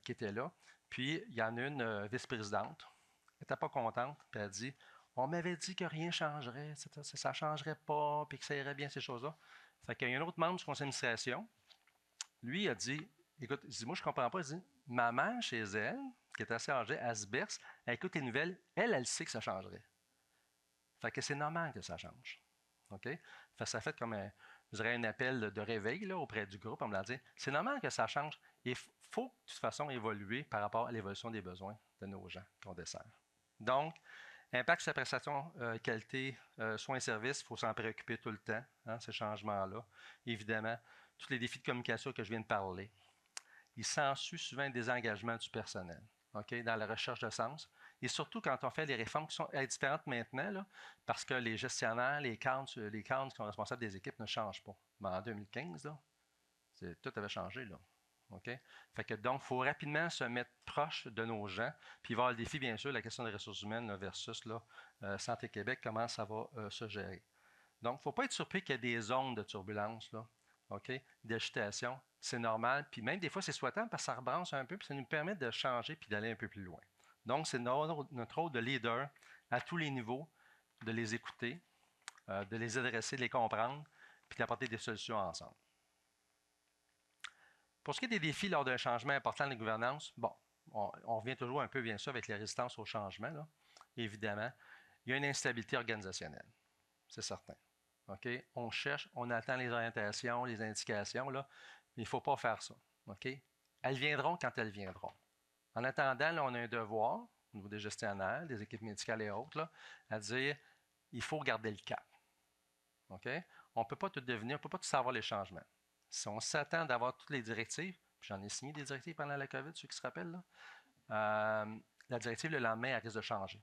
qui étaient là. Puis, il y en a une vice-présidente. Elle n'était pas contente, puis elle a dit on m'avait dit que rien ne changerait, ça ne changerait pas, puis que ça irait bien, ces choses-là. Fait qu'il y a un autre membre du conseil d'administration, lui a dit écoute, il dit, moi, je ne comprends pas. Il dit ma mère, chez elle, qui est assez âgée, elle se berce, elle écoute les nouvelles, elle sait que ça changerait. Fait que c'est normal que ça change. OK? Fait que ça fait comme je dirais un appel de réveil là, auprès du groupe en me disant c'est normal que ça change. Il faut de toute façon évoluer par rapport à l'évolution des besoins de nos gens qu'on dessert. Donc, impact sur la prestation, qualité, soins et services, il faut s'en préoccuper tout le temps, hein, ces changements-là. Évidemment, tous les défis de communication que je viens de parler. Il s'ensuit souvent un désengagement du personnel, OK, dans la recherche de sens. Et surtout quand on fait les réformes qui sont différentes maintenant, là, parce que les gestionnaires, les cadres qui sont responsables des équipes ne changent pas. Mais en 2015, là, tout avait changé. Là. OK? Fait que donc, il faut rapidement se mettre proche de nos gens. Puis il va y avoir le défi, bien sûr, la question des ressources humaines là, versus là, Santé Québec, comment ça va se gérer. Donc, il ne faut pas être surpris qu'il y ait des zones de turbulence, là, OK, d'agitation. C'est normal. Puis même des fois, c'est souhaitable parce que ça rebranche un peu, puis ça nous permet de changer puis d'aller un peu plus loin. Donc, c'est notre rôle de leader à tous les niveaux, de les écouter, de les adresser, de les comprendre, puis d'apporter des solutions ensemble. Pour ce qui est des défis lors d'un changement important de la gouvernance, bon, on revient toujours un peu, bien sûr, avec la résistance au changement, là, évidemment. Il y a une instabilité organisationnelle, c'est certain. OK? On cherche, on attend les orientations, les indications, là, mais il ne faut pas faire ça. OK? Elles viendront quand elles viendront. En attendant, là, on a un devoir, au niveau des gestionnaires, des équipes médicales et autres, là, à dire il faut garder le cap. OK? On ne peut pas tout devenir, on ne peut pas tout savoir les changements. Si on s'attend d'avoir toutes les directives, puis j'en ai signé des directives pendant la COVID, ceux qui se rappellent, là, la directive, le lendemain, elle risque de changer.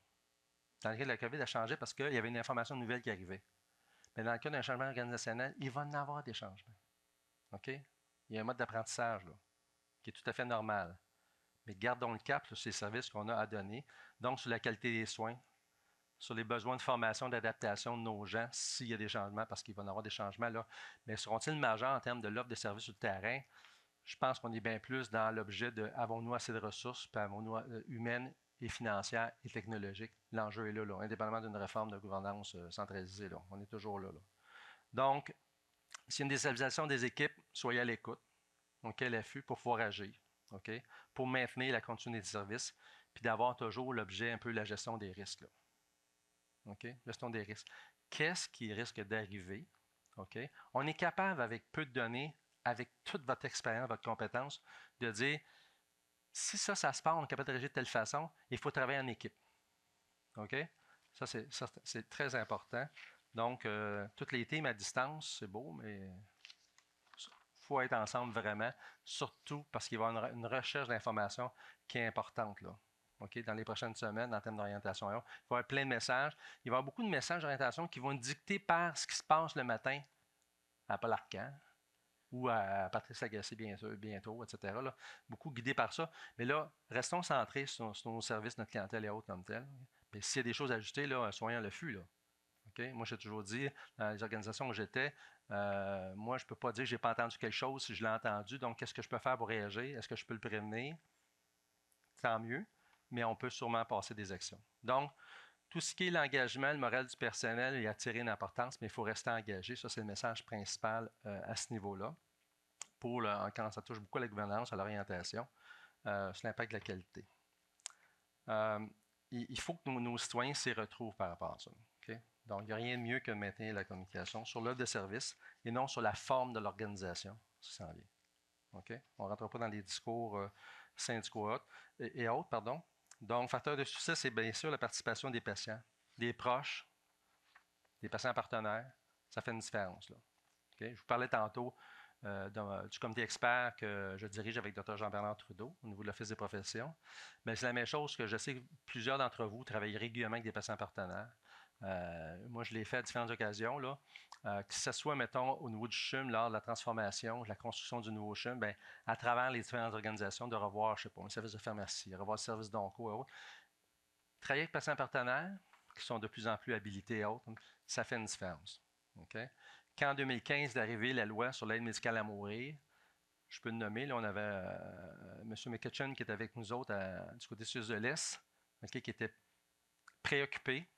Dans le cas de la COVID, elle a changé parce qu'il y avait une information nouvelle qui arrivait. Mais dans le cas d'un changement organisationnel, il va y en avoir des changements. OK? Il y a un mode d'apprentissage là, qui est tout à fait normal. Mais gardons le cap sur ces services qu'on a à donner. Donc, sur la qualité des soins, sur les besoins de formation, d'adaptation de nos gens, s'il y a des changements, parce qu'il va y en avoir des changements là. Mais seront-ils majeurs en termes de l'offre de services sur le terrain? je pense qu'on est bien plus dans l'objet de avons-nous assez de ressources, puis avons-nous humaines et financières et technologiques. L'enjeu est là, indépendamment d'une réforme de gouvernance centralisée. Là, on est toujours là. Donc, s'il y a une déstabilisation des équipes, soyez à l'écoute, OK, l'affût pour pouvoir agir, OK, pour maintenir la continuité des services, puis d'avoir toujours l'objet un peu la gestion des risques. Là. OK, gestion des risques. Qu'est-ce qui risque d'arriver? OK, on est capable, avec peu de données, avec toute votre expérience, votre compétence, de dire si ça se passe, on est capable de réagir de telle façon, il faut travailler en équipe. OK? Ça, c'est très important. Donc, toutes les teams à distance, c'est beau, mais il faut être ensemble vraiment, surtout parce qu'il va y avoir une recherche d'informations qui est importante là. OK? Dans les prochaines semaines, en termes d'orientation. Il va y avoir plein de messages. Il va y avoir beaucoup de messages d'orientation qui vont être dictés par ce qui se passe le matin à Paul Arcand ou à Patrice Lagacé bientôt, etc. Là. Beaucoup guidés par ça. Mais là, restons centrés sur nos services, notre clientèle et autres comme tel. Puis s'il y a des choses à ajouter, là, soyons à l'affût. Là. Okay? Moi, j'ai toujours dit, dans les organisations où j'étais, moi, je ne peux pas dire que je n'ai pas entendu quelque chose si je l'ai entendu. Donc, qu'est-ce que je peux faire pour réagir? Est-ce que je peux le prévenir? Tant mieux, mais on peut sûrement passer des actions. Donc, tout ce qui est l'engagement, le moral du personnel, il a attiré une importance, mais il faut rester engagé. Ça, c'est le message principal à ce niveau-là. Quand ça touche beaucoup à la gouvernance, à l'orientation, sur l'impact de la qualité. Il faut que nos citoyens s'y retrouvent par rapport à ça. Okay? Donc, il n'y a rien de mieux que de maintenir la communication sur l'offre de service et non sur la forme de l'organisation, si ça en vient. Okay? On ne rentre pas dans les discours syndicaux et autres. Pardon. Donc, facteur de succès, c'est bien sûr la participation des patients, des proches, des patients partenaires. Ça fait une différence. Là. Okay? Je vous parlais tantôt du comité expert que je dirige avec Dr. Jean-Bernard Trudeau au niveau de l'Office des professions. Mais c'est la même chose que je sais que plusieurs d'entre vous travaillent régulièrement avec des patients partenaires. Moi, je l'ai fait à différentes occasions, là, que ce soit, mettons, au niveau du CHUM, lors de la transformation, de la construction du nouveau CHUM, bien, à travers les différentes organisations, de revoir, je ne sais pas, un service de pharmacie, revoir le service d'onco et autres. Travailler avec patients partenaires qui sont de plus en plus habilités et autres, ça fait une différence. Okay? Quand en 2015 est arrivée la loi sur l'aide médicale à mourir, je peux le nommer, là, on avait M. McCutcheon qui était avec nous autres du côté suisse de l'Est, okay, qui était préoccupé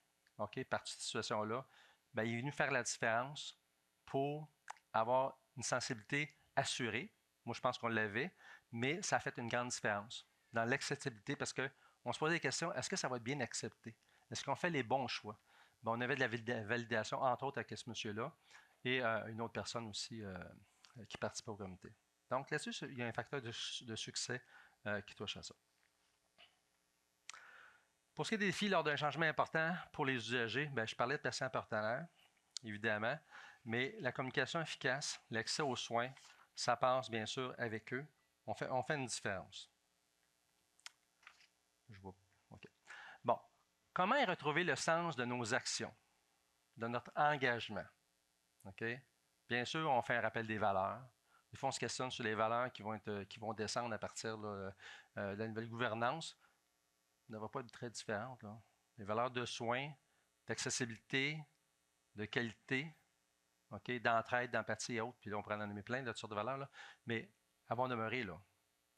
par cette situation-là. Bien, il est venu faire la différence pour avoir une sensibilité assurée. Moi, je pense qu'on l'avait, mais ça a fait une grande différence dans l'acceptabilité parce qu'on se pose des questions, est-ce que ça va être bien accepté? Est-ce qu'on fait les bons choix? Bien, on avait de la validation, entre autres, avec ce monsieur-là et une autre personne aussi qui participe au comité. Donc là-dessus, il y a un facteur de succès qui touche à ça. Pour ce qui est des défis lors d'un changement important pour les usagers, bien, je parlais de patients partenaires, évidemment, mais la communication efficace, l'accès aux soins, ça passe bien sûr avec eux. On fait une différence. Je vois. OK. Bon. Comment retrouver le sens de nos actions, de notre engagement? OK? Bien sûr, on fait un rappel des valeurs. Des fois, on se questionne sur les valeurs qui vont descendre à partir là, de la nouvelle gouvernance. Ne va pas être très différente. Là. Les valeurs de soins, d'accessibilité, de qualité, okay, d'entraide, d'empathie et autres, puis là, on pourrait en nommer plein de sortes de valeurs, là, mais elles vont demeurer là.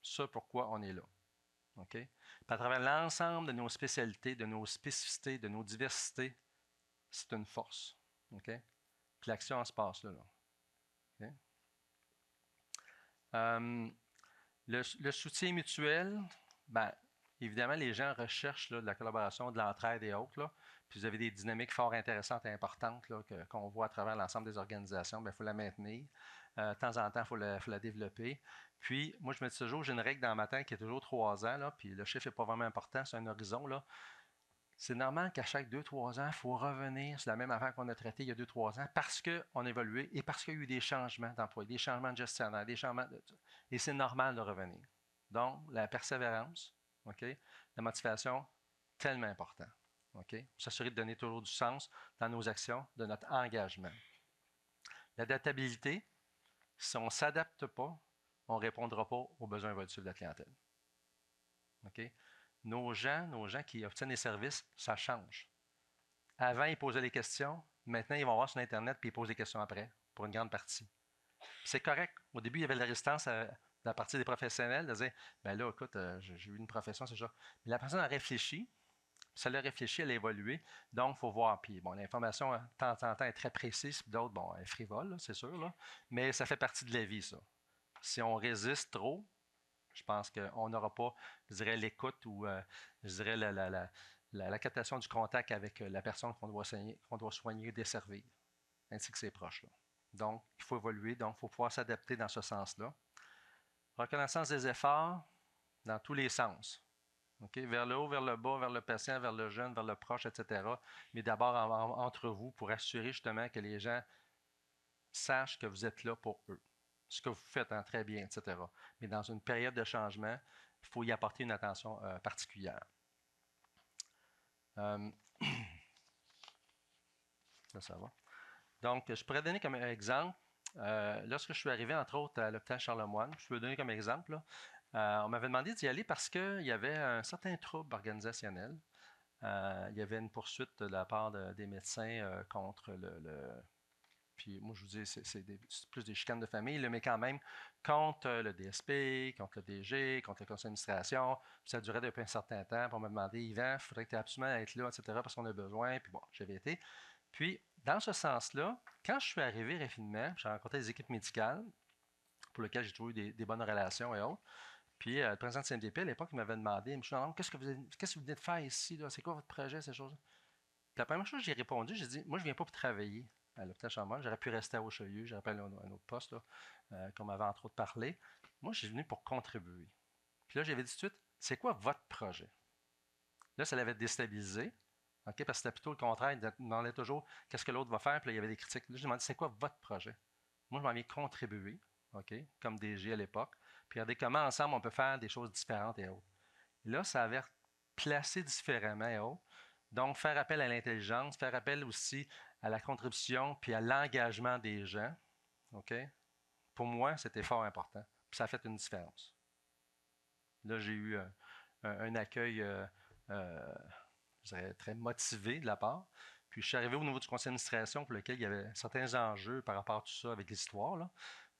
Ça, pourquoi on est là. Okay? Puis à travers l'ensemble de nos spécialités, de nos spécificités, de nos diversités, c'est une force. Okay? Puis l'action se passe là. Okay? Le soutien mutuel, ben, évidemment, les gens recherchent là, de la collaboration, de l'entraide et autres. Là. Puis vous avez des dynamiques fort intéressantes et importantes là, qu'on voit à travers l'ensemble des organisations. Il faut la maintenir. De temps en temps, il faut la développer. Puis, moi, je me dis toujours, j'ai une règle dans ma tête qui est toujours 3 ans. Là, puis le chiffre n'est pas vraiment important, c'est un horizon. Là. C'est normal qu'à chaque 2-3 ans, il faut revenir sur la même affaire qu'on a traitée il y a 2-3 ans parce qu'on a évolué et parce qu'il y a eu des changements d'emploi, des changements de gestionnaire, des changements de... Et c'est normal de revenir. Donc, la persévérance, okay, la motivation, tellement important. Okay? Pour s'assurer de donner toujours du sens dans nos actions, de notre engagement. L'adaptabilité, si on ne s'adapte pas, on ne répondra pas aux besoins évolutifs de la clientèle. Okay? Nos gens qui obtiennent les services, ça change. Avant, ils posaient les questions. Maintenant, ils vont voir sur Internet puis ils posent des questions après, pour une grande partie. C'est correct. Au début, il y avait de la résistance la partie des professionnels, de dire, ben là, écoute, j'ai eu une profession, c'est ça. Mais la personne a réfléchi, ça l'a réfléchi, elle a évolué, donc il faut voir. Puis bon, l'information, de temps en temps, est très précise, puis d'autres, bon, elle est frivole, c'est sûr, là, mais ça fait partie de la vie, ça. Si on résiste trop, je pense qu'on n'aura pas, je dirais, l'écoute ou, je dirais, la captation du contact avec la personne qu'on doit soigner et desservir, ainsi que ses proches, là. Donc, il faut évoluer, donc il faut pouvoir s'adapter dans ce sens-là. Reconnaissance des efforts dans tous les sens. Okay? Vers le haut, vers le bas, vers le patient, vers le jeune, vers le proche, etc. Mais d'abord entre vous pour assurer justement que les gens sachent que vous êtes là pour eux. Ce que vous faites hein, très bien, etc. Mais dans une période de changement, il faut y apporter une attention particulière. Ça va. Donc, je pourrais donner comme exemple, lorsque je suis arrivé, entre autres, à l'hôpital Charlemagne, je peux donner comme exemple, là, on m'avait demandé d'y aller parce qu'il y avait un certain trouble organisationnel. Il y avait une poursuite de la part des médecins contre puis moi, je vous dis, c'est plus des chicanes de famille, là, mais quand même, contre le DSP, contre le DG, contre le conseil d'administration. Puis ça durait depuis un certain temps. Puis on m'a demandé, Yvan, il faudrait que tu aies absolument être là, etc., parce qu'on a besoin. Puis bon, j'avais été. Puis, dans ce sens-là, quand je suis arrivé rapidement, j'ai rencontré des équipes médicales pour lesquelles j'ai trouvé des bonnes relations et autres. Puis, le président de CNDP, à l'époque, il m'avait demandé, M. Landon, qu'est-ce que vous venez de faire ici? C'est quoi votre projet, ces choses-là? Puis la première chose que j'ai répondu, j'ai dit, moi, je ne viens pas pour travailler à l'hôpital Charlemagne. J'aurais pu rester à Richelieu, j'aurais pu aller à un autre poste, là, qu'on m'avait entre autres parlé. Moi, je suis venu pour contribuer. Puis là, j'avais dit tout de suite, c'est quoi votre projet? Là, ça l'avait déstabilisé. OK, parce que c'était plutôt le contraire. Il demandait toujours qu'est-ce que l'autre va faire. Puis là, il y avait des critiques. Là, je demandais, c'est quoi votre projet? Moi, je m'en viens contribuer, OK, comme DG à l'époque. Puis regardez comment ensemble on peut faire des choses différentes et autres. Et là, ça avait placé différemment et autres. Donc, faire appel à l'intelligence, faire appel aussi à la contribution puis à l'engagement des gens, OK? Pour moi, c'était fort important. Puis ça a fait une différence. Là, j'ai eu un accueil je dirais, très motivé de la part. Puis je suis arrivé au niveau du conseil d'administration pour lequel il y avait certains enjeux par rapport à tout ça avec l'histoire. Là.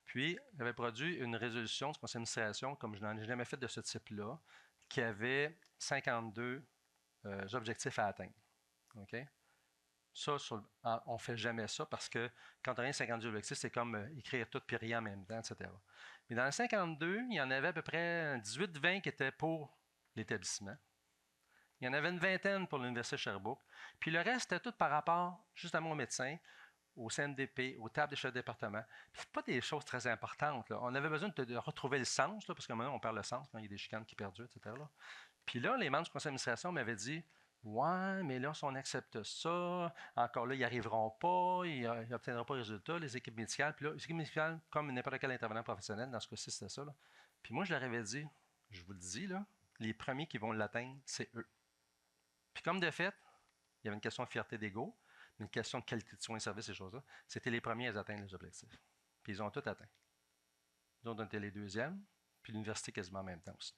Puis, j'avais produit une résolution du conseil d'administration, comme je n'en ai jamais fait de ce type-là, qui avait 52 objectifs à atteindre. OK? Ça, on ne fait jamais ça parce que quand on a 52 objectifs, c'est comme écrire tout puis rien en même temps, etc. Mais dans les 52, il y en avait à peu près 18-20 qui étaient pour l'établissement. Il y en avait une vingtaine pour l'Université de Sherbrooke. Puis le reste, c'était tout par rapport justement aux médecins, au CNDP, aux tables des chefs de département. Ce pas des choses très importantes. Là. On avait besoin de retrouver le sens, là, parce qu'à un moment, on perd le sens quand il y a des chicanes qui perdurent, etc. Là. Puis là, les membres du conseil d'administration m'avaient dit ouais, mais là, si on accepte ça, encore là, ils n'y arriveront pas, ils n'obtiendront pas de résultat, les équipes médicales. Puis là, les équipes médicales, comme n'importe quel intervenant professionnel, dans ce cas-ci, c'était ça. Là. Puis moi, je leur avais dit je vous le dis, là, les premiers qui vont l'atteindre, c'est eux. Puis comme de fait, il y avait une question de fierté d'ego, mais une question de qualité de soins et services, ces choses-là. C'était les premiers à atteindre les objectifs. Puis ils ont tout atteint. Nous autres, on était les deuxièmes, puis l'université quasiment en même temps aussi.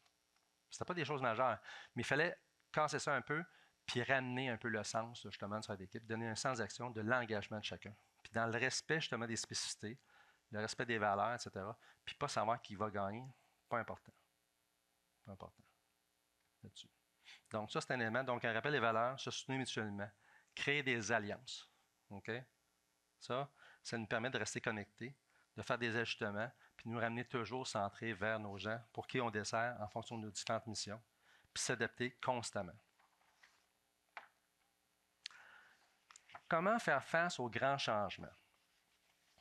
C'était pas des choses majeures, mais il fallait casser ça un peu, puis ramener un peu le sens, justement, de faire d'équipe, donner un sens d'action, de l'engagement de chacun. Puis dans le respect, justement, des spécificités, le respect des valeurs, etc. Puis pas savoir qui va gagner, pas important. Pas important. Là-dessus. Donc, ça, c'est un élément. Donc, un rappel des valeurs, se soutenir mutuellement, créer des alliances. OK? Ça nous permet de rester connectés, de faire des ajustements, puis nous ramener toujours centrés vers nos gens pour qui on dessert en fonction de nos différentes missions, puis s'adapter constamment. Comment faire face aux grands changements?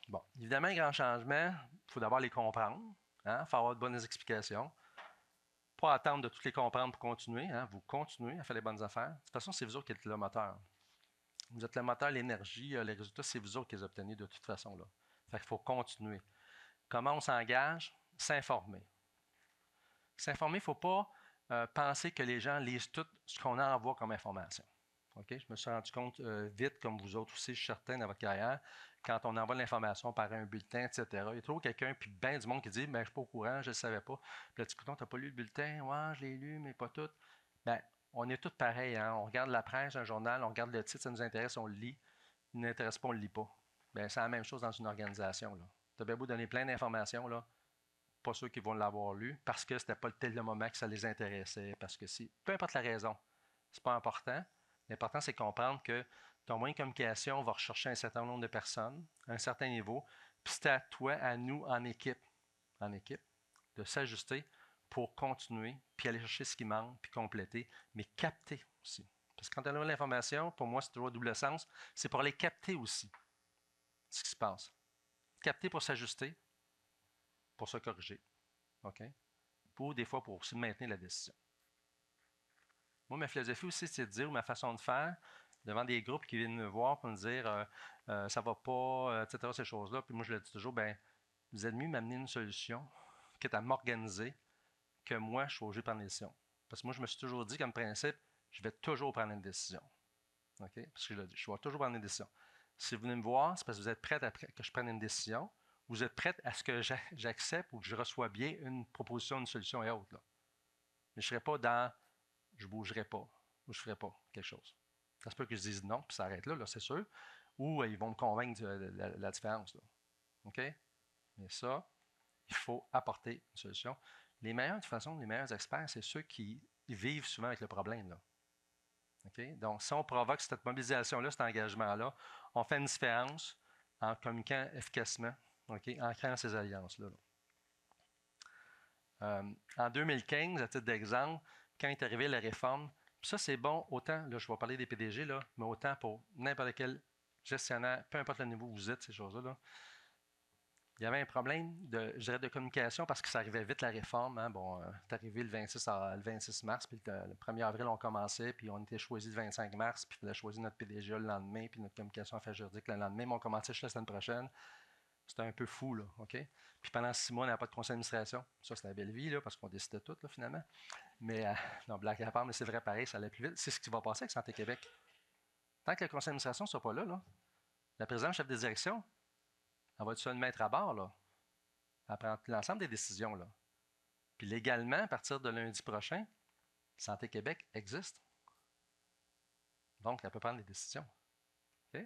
Bon, évidemment, les grands changements, il faut d'abord les comprendre. Il faut avoir de bonnes explications. Pas attendre de toutes les comprendre pour continuer. Vous continuez à faire les bonnes affaires. De toute façon, c'est vous autres qui êtes le moteur. Vous êtes le moteur, l'énergie, les résultats, c'est vous autres qui les obtenez de toute façon. Là. Fait qu'il faut continuer. Comment on s'engage? S'informer. S'informer, il ne faut pas penser que les gens lisent tout ce qu'on envoie comme information. Okay? Je me suis rendu compte vite, comme vous autres aussi, je suis certain, dans votre carrière, quand on envoie l'information par un bulletin, etc., il y a toujours quelqu'un, puis bien du monde qui dit « je ne suis pas au courant, je ne le savais pas. » Puis là, tu dis « tu n'as pas lu le bulletin? » « Ouais, je l'ai lu, mais pas tout. » Bien, on est tous pareils. Hein? On regarde la presse, un journal, on regarde le titre, ça nous intéresse, on le lit. Il ne nous intéresse pas, on ne le lit pas. Bien, c'est la même chose dans une organisation. Tu as bien beau donner plein d'informations, là, pas sûr qu'ils vont l'avoir lu parce que c'était pas le moment que ça les intéressait, parce que si, peu importe la raison, c'est pas important. L'important, c'est comprendre que ton moyen de communication va rechercher un certain nombre de personnes, à un certain niveau, puis c'est à toi, à nous, en équipe, de s'ajuster pour continuer, puis aller chercher ce qui manque, puis compléter, mais capter aussi. Parce que quand on a l'information, pour moi, c'est toujours double sens, c'est pour aller capter aussi ce qui se passe. Capter pour s'ajuster, pour se corriger. OK? Ou des fois pour aussi maintenir la décision. Moi, ma philosophie aussi, c'est de dire, ou ma façon de faire, devant des groupes qui viennent me voir pour me dire ça va pas, etc., ces choses-là. Puis moi, je leur dis toujours, ben, vous êtes mieux m'amener une solution, quitte à m'organiser, que moi, je suis obligé de prendre une décision. Parce que moi, je me suis toujours dit, comme principe, je vais toujours prendre une décision. OK? Parce que je vais toujours prendre une décision. Si vous venez me voir, c'est parce que vous êtes prête à que je prenne une décision. Vous êtes prête à ce que j'accepte ou que je reçois bien une proposition, une solution et autre. Là. Mais je ne serai pas dans je ne bougerai pas ou je ne ferai pas quelque chose. Ça se peut que je dise non, puis ça arrête là, c'est sûr. Ou ils vont me convaincre de la différence. Là. OK? Mais ça, il faut apporter une solution. Les meilleurs, de toute façon, les meilleurs experts, c'est ceux qui vivent souvent avec le problème. Là. OK? Donc, si on provoque cette mobilisation-là, cet engagement-là, on fait une différence en communiquant efficacement, OK? En créant ces alliances-là. En 2015, à titre d'exemple, quand est arrivée la réforme, ça c'est bon autant, là je vais parler des PDG, là, mais autant pour n'importe quel gestionnaire, peu importe le niveau où vous êtes, ces choses-là. Là. Il y avait un problème de communication parce que ça arrivait vite la réforme. Hein. Bon, c'est arrivé le 26 mars, puis le 1er avril, on commençait, puis on était choisi le 25 mars, puis il fallait choisir notre PDG le lendemain, puis notre communication affaires juridiques le lendemain, mais on commençait juste la semaine prochaine. C'était un peu fou, là, OK? Puis pendant 6 mois, on n'avait pas de conseil d'administration. Ça, c'est la belle vie, là, parce qu'on décidait tout, là, finalement. Mais, non, blague à part, mais c'est vrai pareil, ça allait plus vite. C'est ce qui va passer avec Santé Québec. Tant que le conseil d'administration ne soit pas là, la présidente chef de direction, elle va être seule mettre à bord, là. Elle prend l'ensemble des décisions, là. Puis légalement, à partir de lundi prochain, Santé Québec existe. Donc, elle peut prendre des décisions. OK?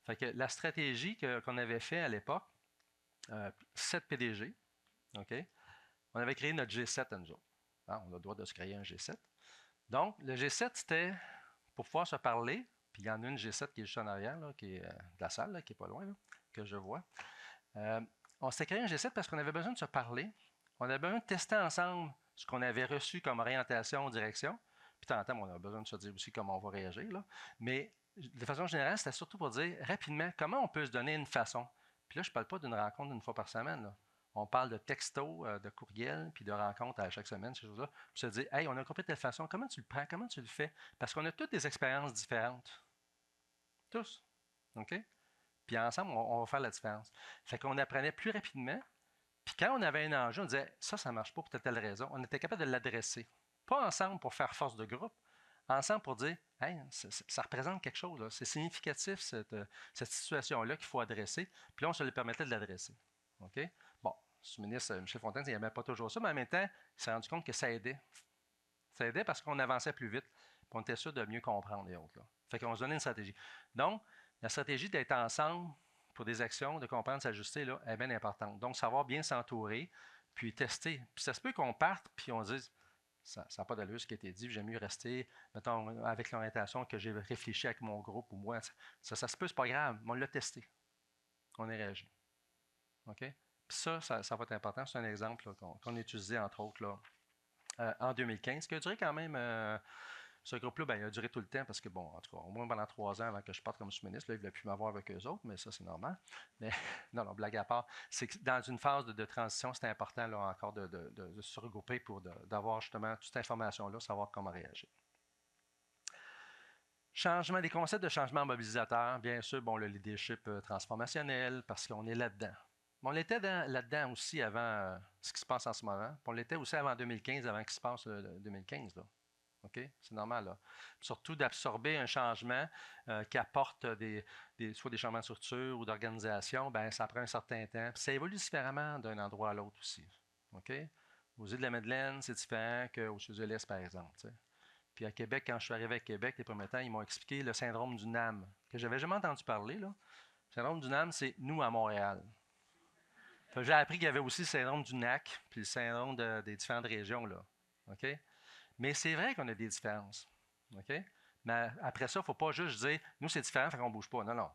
Fait que la stratégie qu'on avait fait à l'époque, 7 PDG, OK? On avait créé notre G7 à nous autres. Hein, on a le droit de se créer un G7. Donc, le G7, c'était pour pouvoir se parler. Puis il y en a une G7 qui est juste en arrière, là, qui est de la salle, là, qui n'est pas loin, là, que je vois. On s'était créé un G7 parce qu'on avait besoin de se parler. On avait besoin de tester ensemble ce qu'on avait reçu comme orientation, direction. Puis de temps en temps, on a besoin de se dire aussi comment on va réagir. Là. Mais de façon générale, c'était surtout pour dire rapidement comment on peut se donner une façon. Puis là, je ne parle pas d'une rencontre une fois par semaine. Là. On parle de texto, de courriel, puis de rencontres à chaque semaine, ces choses-là. Puis se dire, hey, on a compris de telle façon, comment tu le prends, comment tu le fais? Parce qu'on a toutes des expériences différentes. Tous. OK? Puis ensemble, on va faire la différence. Fait qu'on apprenait plus rapidement. Puis quand on avait un enjeu, on disait, ça ne marche pas pour telle raison. On était capable de l'adresser. Pas ensemble pour faire force de groupe, ensemble pour dire, hey, ça représente quelque chose. C'est significatif, cette situation-là qu'il faut adresser. Puis là, on se le permettait de l'adresser. OK? Bon, le ministre Michel Fontaine, il n'aimait pas toujours ça, mais en même temps, il s'est rendu compte que ça aidait. Ça aidait parce qu'on avançait plus vite. Puis on était sûr de mieux comprendre les autres. Là. Fait qu'on se donnait une stratégie. Donc, la stratégie d'être ensemble pour des actions, de comprendre, s'ajuster, là, est bien importante. Donc, savoir bien s'entourer, puis tester. Puis ça se peut qu'on parte, puis on dise, ça n'a pas d'allure ce qui a été dit, j'aime mieux rester, mettons, avec l'orientation que j'ai réfléchi avec mon groupe ou moi. Ça se peut, c'est pas grave, mais on l'a testé. On est réagi. OK? Puis ça va être important. C'est un exemple qu'on a utilisé, entre autres, là, en 2015, qui a duré quand même. Ce groupe-là, ben, il a duré tout le temps parce que, bon, en tout cas, au moins pendant 3 ans avant que je parte comme sous-ministre, là, il ne voulait plus m'avoir avec eux autres, mais ça, c'est normal. Mais non, blague à part, c'est que dans une phase de transition, c'était important là, encore de se regrouper pour d'avoir justement toute cette information-là, savoir comment réagir. Changement des concepts de changement mobilisateur, bien sûr, bon, le leadership transformationnel, parce qu'on est là-dedans. On l'était là-dedans aussi avant ce qui se passe en ce moment. Puis on l'était aussi avant 2015, avant qu'il se passe 2015. Là. OK? C'est normal. Là. Surtout d'absorber un changement qui apporte soit des changements de structure ou d'organisation, ben, ça prend un certain temps. Puis ça évolue différemment d'un endroit à l'autre aussi. OK? Aux îles de la Madeleine, c'est différent qu'aux Sud-Est, par exemple. T'sais. Puis à Québec, quand je suis arrivé à Québec, les premiers temps, ils m'ont expliqué le syndrome du NAM, que j'avais jamais entendu parler. Là. Le syndrome du NAM, c'est nous à Montréal. J'ai appris qu'il y avait aussi le syndrome du NAC, puis le syndrome des différentes régions, là. OK? Mais c'est vrai qu'on a des différences. OK? Mais après ça, il ne faut pas juste dire, nous, c'est différent, fait qu'on ne bouge pas. Non, non.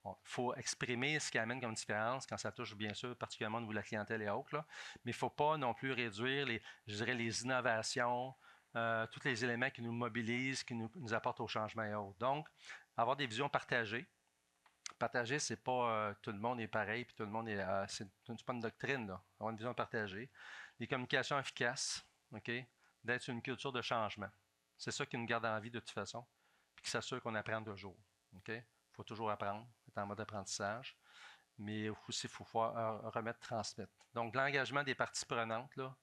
Il faut exprimer ce qui amène comme différence quand ça touche, bien sûr, particulièrement au niveau de la clientèle et autres, là. Mais il ne faut pas non plus réduire, je dirais, les innovations, tous les éléments qui nous mobilisent, qui nous apportent au changement et autres. Donc, avoir des visions partagées. Partager, c'est pas tout le monde est pareil, puis tout le monde est. C'est pas une doctrine, là. Avoir une vision partagée. Les communications efficaces, OK? D'être sur une culture de changement. C'est ça qui nous garde en vie de toute façon, puis qui s'assure qu'on apprend toujours. OK? Il faut toujours apprendre, être en mode apprentissage, mais aussi il faut remettre, transmettre. Donc, l'engagement des parties prenantes, là,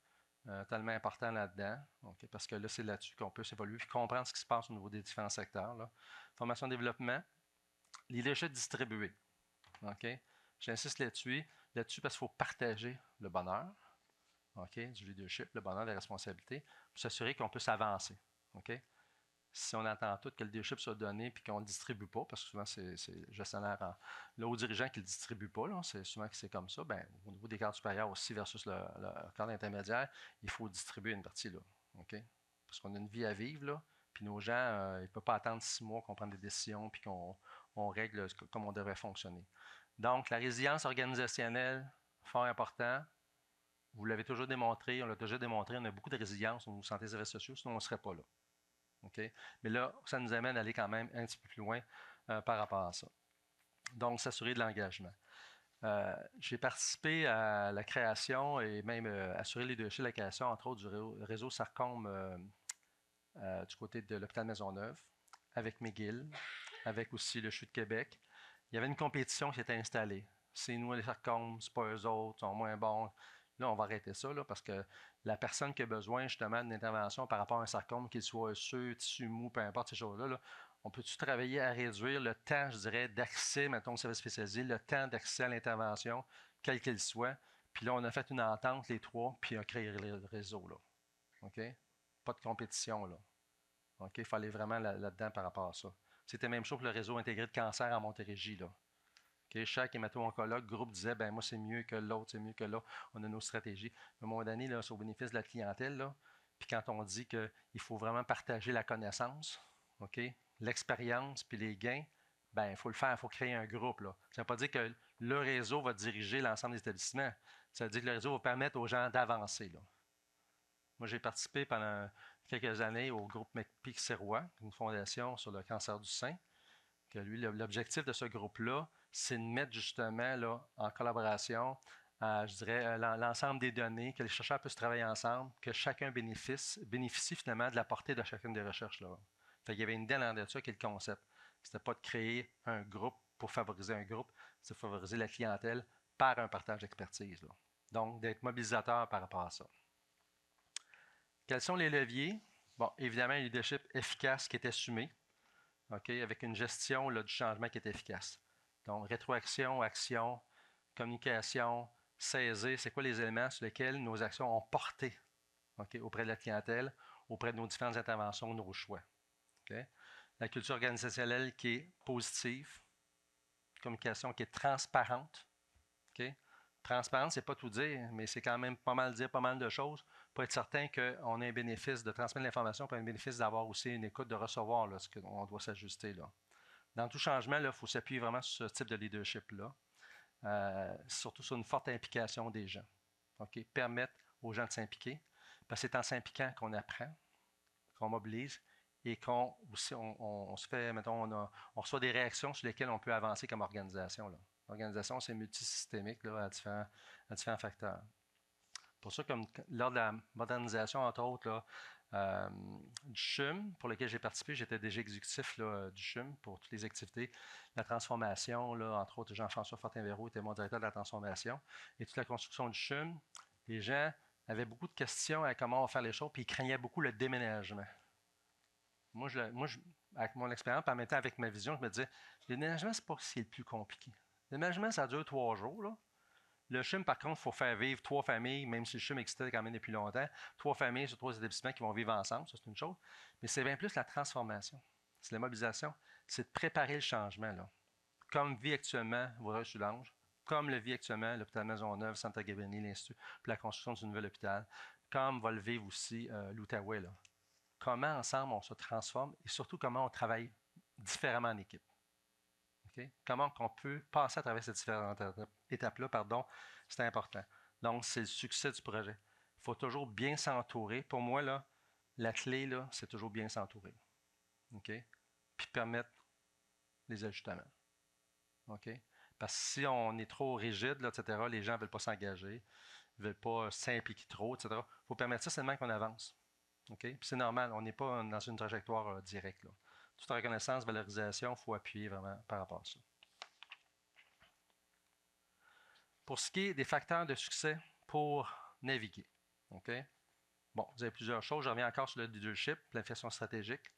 tellement important là-dedans, okay? Parce que là, c'est là-dessus qu'on peut s'évoluer et comprendre ce qui se passe au niveau des différents secteurs, là. Formation, développement, leadership distribué. OK? J'insiste là-dessus parce qu'il faut partager le bonheur, OK, du leadership, le bonheur, la responsabilité, pour s'assurer qu'on peut s'avancer. OK? Si on attend tout que le leadership soit donné et qu'on ne le distribue pas, parce que souvent c'est le gestionnaire, le haut dirigeant qui ne le distribue pas, c'est souvent que c'est comme ça, ben, au niveau des cadres supérieurs aussi versus le cadre intermédiaire, il faut distribuer une partie là. OK? Parce qu'on a une vie à vivre, là, puis nos gens, ils ne peuvent pas attendre 6 mois qu'on prenne des décisions puis qu'on règle comme on devrait fonctionner. Donc, la résilience organisationnelle, fort important. Vous l'avez toujours démontré, on l'a déjà démontré, on a beaucoup de résilience au niveau santé et services sociaux, sinon on ne serait pas là. Okay? Mais là, ça nous amène à aller quand même un petit peu plus loin par rapport à ça. Donc, s'assurer de l'engagement. J'ai participé à la création et même assuré le leadership de la création, entre autres, du réseau Sarcom du côté de l'hôpital Maisonneuve, avec McGill, avec aussi le CHU de Québec. Il y avait une compétition qui était installée. C'est nous les Sarcom, c'est pas eux autres, sont moins bons. Là, on va arrêter ça là, parce que la personne qui a besoin justement d'une intervention par rapport à un sarcome, qu'il soit osseux, tissu mou, peu importe ces choses-là, là, on peut-tu travailler à réduire le temps, je dirais, d'accès, mettons, au service spécialisé, le temps d'accès à l'intervention, quel qu'il soit. Puis là, on a fait une entente, les trois, puis on a créé le réseau. Là. OK? Pas de compétition, là. OK? Il fallait vraiment là-dedans par rapport à ça. C'était même chose pour le réseau intégré de cancer en Montérégie, là. Okay, chaque hémato-oncologue, groupe disait, ben moi c'est mieux que l'autre, c'est mieux que là, on a nos stratégies. À un moment donné, c'est au bénéfice de la clientèle, là. Puis quand on dit qu'il faut vraiment partager la connaissance, OK, l'expérience puis les gains, ben il faut le faire, il faut créer un groupe. Là. Ça ne veut pas dire que le réseau va diriger l'ensemble des établissements. Ça veut dire que le réseau va permettre aux gens d'avancer. Là. Moi, j'ai participé pendant quelques années au groupe McPeak-Serrois, une fondation sur le cancer du sein. Que lui, l'objectif de ce groupe-là, c'est de mettre justement là, en collaboration, je dirais, l'ensemble des données, que les chercheurs puissent travailler ensemble, que chacun bénéficie finalement de la portée de chacune des recherches. Là. Fait qu'il y avait une idée de ça qui est le concept. C'était pas de créer un groupe pour favoriser un groupe, c'est de favoriser la clientèle par un partage d'expertise. Là. Donc, d'être mobilisateur par rapport à ça. Quels sont les leviers? Bon, évidemment, un leadership efficace qui est assumé. Okay, avec une gestion là, du changement qui est efficace. Donc, rétroaction, action, communication, saisir, c'est quoi les éléments sur lesquels nos actions ont porté auprès de la clientèle, auprès de nos différentes interventions, nos choix. Okay? La culture organisationnelle qui est positive, communication qui est transparente. Okay? Transparente, c'est pas tout dire, mais c'est quand même pas mal dire pas mal de choses pour être certain qu'on a un bénéfice de transmettre l'information, puis un bénéfice d'avoir aussi une écoute, de recevoir là, ce qu'on doit s'ajuster. Là. Dans tout changement, il faut s'appuyer vraiment sur ce type de leadership-là, surtout sur une forte implication des gens. Okay? Permettre aux gens de s'impliquer, parce que c'est en s'impliquant qu'on apprend, qu'on mobilise et qu'on aussi on se fait, mettons, on reçoit des réactions sur lesquelles on peut avancer comme organisation. Là. L'organisation, c'est multisystémique là, à différents facteurs. Pour ça, comme lors de la modernisation, entre autres, là, du CHUM, pour lequel j'ai participé, j'étais déjà exécutif là, du CHUM pour toutes les activités. La transformation, là, entre autres, Jean-François Fortin-Véraud était mon directeur de la transformation. Et toute la construction du CHUM, les gens avaient beaucoup de questions à comment on va faire les choses, puis ils craignaient beaucoup le déménagement. Moi, avec mon expérience, en même temps avec ma vision, je me disais, le déménagement, c'est pas si le plus compliqué. Le déménagement, ça dure 3 jours. Là. Le CHUM, par contre, il faut faire vivre 3 familles, même si le CHUM existait quand même depuis longtemps, 3 familles sur 3 établissements qui vont vivre ensemble, ça c'est une chose. Mais c'est bien plus la transformation. C'est la mobilisation. C'est de préparer le changement. Là. Comme vit actuellement Vaudreuil-Soulanges, comme le vit actuellement l'hôpital Maisonneuve, Santa Gabrieli, l'Institut, puis la construction du nouvel hôpital, comme va le vivre aussi l'Outaouais. Comment ensemble on se transforme et surtout comment on travaille différemment en équipe. Okay? Comment on peut passer à travers ces différentes étapes-là, c'est important. Donc, c'est le succès du projet. Il faut toujours bien s'entourer. Pour moi, là, la clé, là, c'est toujours bien s'entourer. Okay? Puis permettre les ajustements. Okay? Parce que si on est trop rigide, là, etc., les gens ne veulent pas s'engager, ne veulent pas s'impliquer trop, etc. Il faut permettre ça seulement qu'on avance. Okay? Puis c'est normal, on n'est pas dans une trajectoire directe. Là. Toute reconnaissance, valorisation, il faut appuyer vraiment par rapport à ça. Pour ce qui est des facteurs de succès pour naviguer, okay? Bon, vous avez plusieurs choses. Je reviens encore sur le leadership, planification stratégique.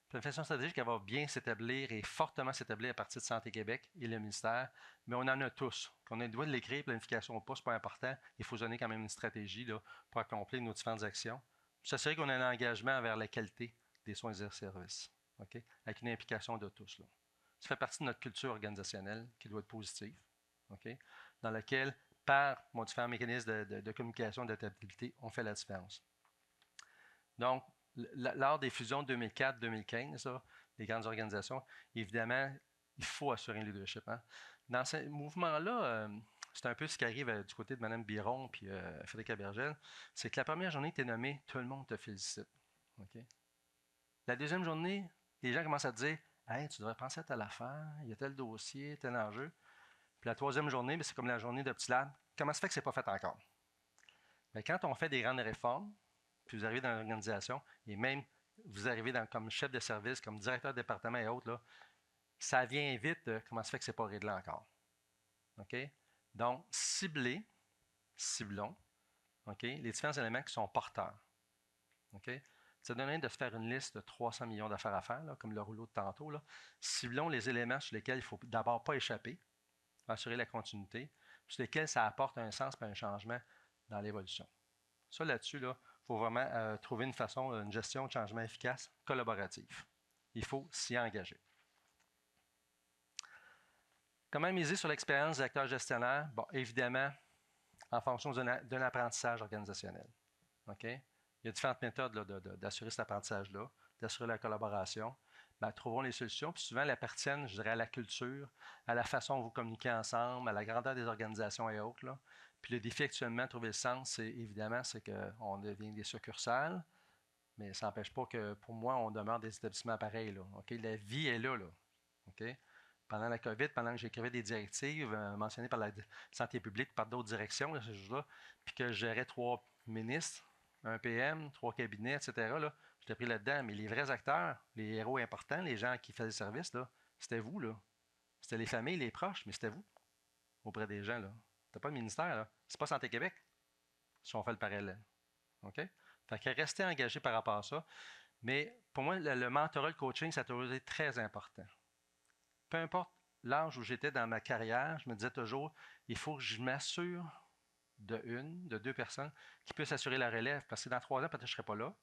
Planification stratégique, elle va bien s'établir et fortement s'établir à partir de Santé Québec et le ministère, mais on en a tous. Qu'on ait le droit de l'écrire, planification ou pas, c'est pas important. Il faut donner quand même une stratégie là, pour accomplir nos différentes actions. S'assurer qu'on a un engagement vers la qualité des soins et des services, okay? Avec une implication de tous. Là. Ça fait partie de notre culture organisationnelle qui doit être positive, okay? Dans laquelle, par différents mécanismes de communication, d'adaptabilité, on fait la différence. Donc, lors des fusions 2004-2015, les grandes organisations, évidemment, il faut assurer un leadership. Hein. Dans ce mouvement-là, c'est un peu ce qui arrive du côté de Mme Biron et Frédéric Abergel, c'est que la première journée, tu es nommé, tout le monde te félicite. Okay? La deuxième journée, les gens commencent à te dire « Hey, tu devrais penser à telle affaire, il y a tel dossier, tel enjeu. » Puis la troisième journée, c'est comme la journée de petit lab. Comment ça fait que ce n'est pas fait encore? Mais quand on fait des grandes réformes, puis vous arrivez dans l'organisation, et même vous arrivez comme chef de service, comme directeur de département et autres, là, ça vient vite de comment ça fait que ce n'est pas réglé encore. OK? Donc, ciblons, OK, les différents éléments qui sont porteurs. OK? Ça donne de se faire une liste de 300 millions d'affaires à faire, là, comme le rouleau de tantôt. Là. Ciblons les éléments sur lesquels il ne faut d'abord pas échapper, assurer la continuité, sur lesquels ça apporte un sens et un changement dans l'évolution. Ça, là-dessus, il faut vraiment trouver une façon, une gestion de changement efficace, collaborative. Il faut s'y engager. Comment miser sur l'expérience des acteurs gestionnaires? Bon, évidemment, en fonction d'un apprentissage organisationnel. Okay? Il y a différentes méthodes d'assurer cet apprentissage-là, d'assurer la collaboration. Bien, trouvons les solutions, puis souvent elles appartiennent, je dirais, à la culture, à la façon dont vous communiquez ensemble, à la grandeur des organisations et autres. Là. Puis le défi actuellement, trouver le sens, c'est évidemment, c'est qu'on devient des succursales, mais ça n'empêche pas que, pour moi, on demeure des établissements pareils. Là, okay? La vie est là. Okay? Pendant la COVID, pendant que j'écrivais des directives mentionnées par la santé publique, par d'autres directions, là, puis que je gérais 3 ministres, un PM, 3 cabinets, etc., là, j'étais pris là-dedans. Mais les vrais acteurs, les héros importants, les gens qui faisaient le service, là, c'était vous. Là. C'était les familles, les proches, mais c'était vous auprès des gens. Là. C'était pas le ministère. Là. C'est pas Santé Québec, si on fait le parallèle. OK? Fait que rester engagé par rapport à ça. Mais pour moi, le mentorat, le coaching, ça a toujours été très important. Peu importe l'âge où j'étais dans ma carrière, je me disais toujours, il faut que je m'assure de 2 personnes qui puissent assurer la relève. Parce que dans 3 ans, peut-être que je ne serai pas là.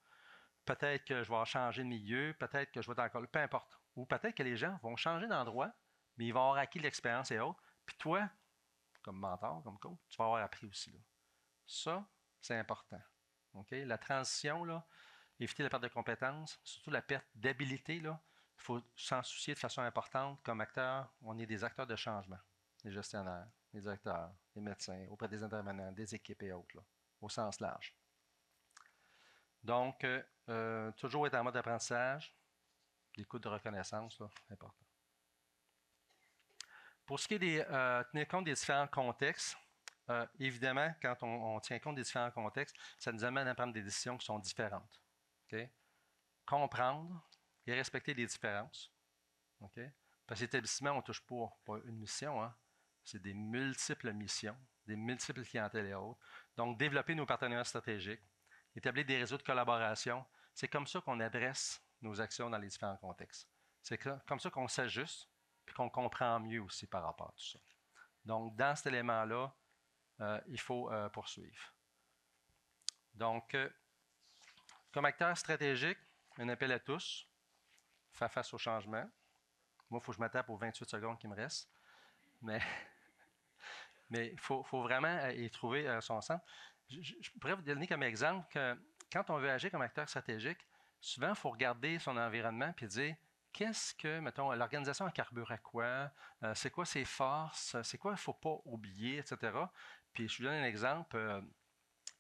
Peut-être que je vais changer de milieu. Peut-être que je vais être encore là. Peu importe. Ou peut-être que les gens vont changer d'endroit, mais ils vont avoir acquis de l'expérience et autres. Puis toi, comme mentor, comme coach, tu vas avoir appris aussi. Là. Ça, c'est important. Okay? La transition, là, éviter la perte de compétences, surtout la perte d'habilité, là, il faut s'en soucier de façon importante. Comme acteur, on est des acteurs de changement. Les gestionnaires, les directeurs, les médecins, auprès des intervenants, des équipes et autres, là, au sens large. Donc, toujours être en mode apprentissage, des coûts de reconnaissance, là, important. Pour ce qui est des tenir compte des différents contextes, évidemment, quand on tient compte des différents contextes, ça nous amène à prendre des décisions qui sont différentes. Okay? Comprendre et respecter les différences. Okay? Parce que l'établissement, on ne touche pas une mission, hein? C'est des multiples missions, des multiples clientèles et autres. Donc, développer nos partenariats stratégiques, établir des réseaux de collaboration, c'est comme ça qu'on adresse nos actions dans les différents contextes. C'est comme ça qu'on s'ajuste et qu'on comprend mieux aussi par rapport à tout ça. Donc, dans cet élément-là, il faut poursuivre. Donc, comme acteur stratégique, un appel à tous, faire face au changement. Moi, il faut que je m'attaque aux 28 secondes qui me restent. Mais Mais il faut vraiment y trouver son sens. Je pourrais vous donner comme exemple que quand on veut agir comme acteur stratégique, souvent, il faut regarder son environnement et dire qu'est-ce que, mettons, l'organisation carbure à quoi, c'est quoi ses forces, c'est quoi il ne faut pas oublier, etc. Puis je vous donne un exemple.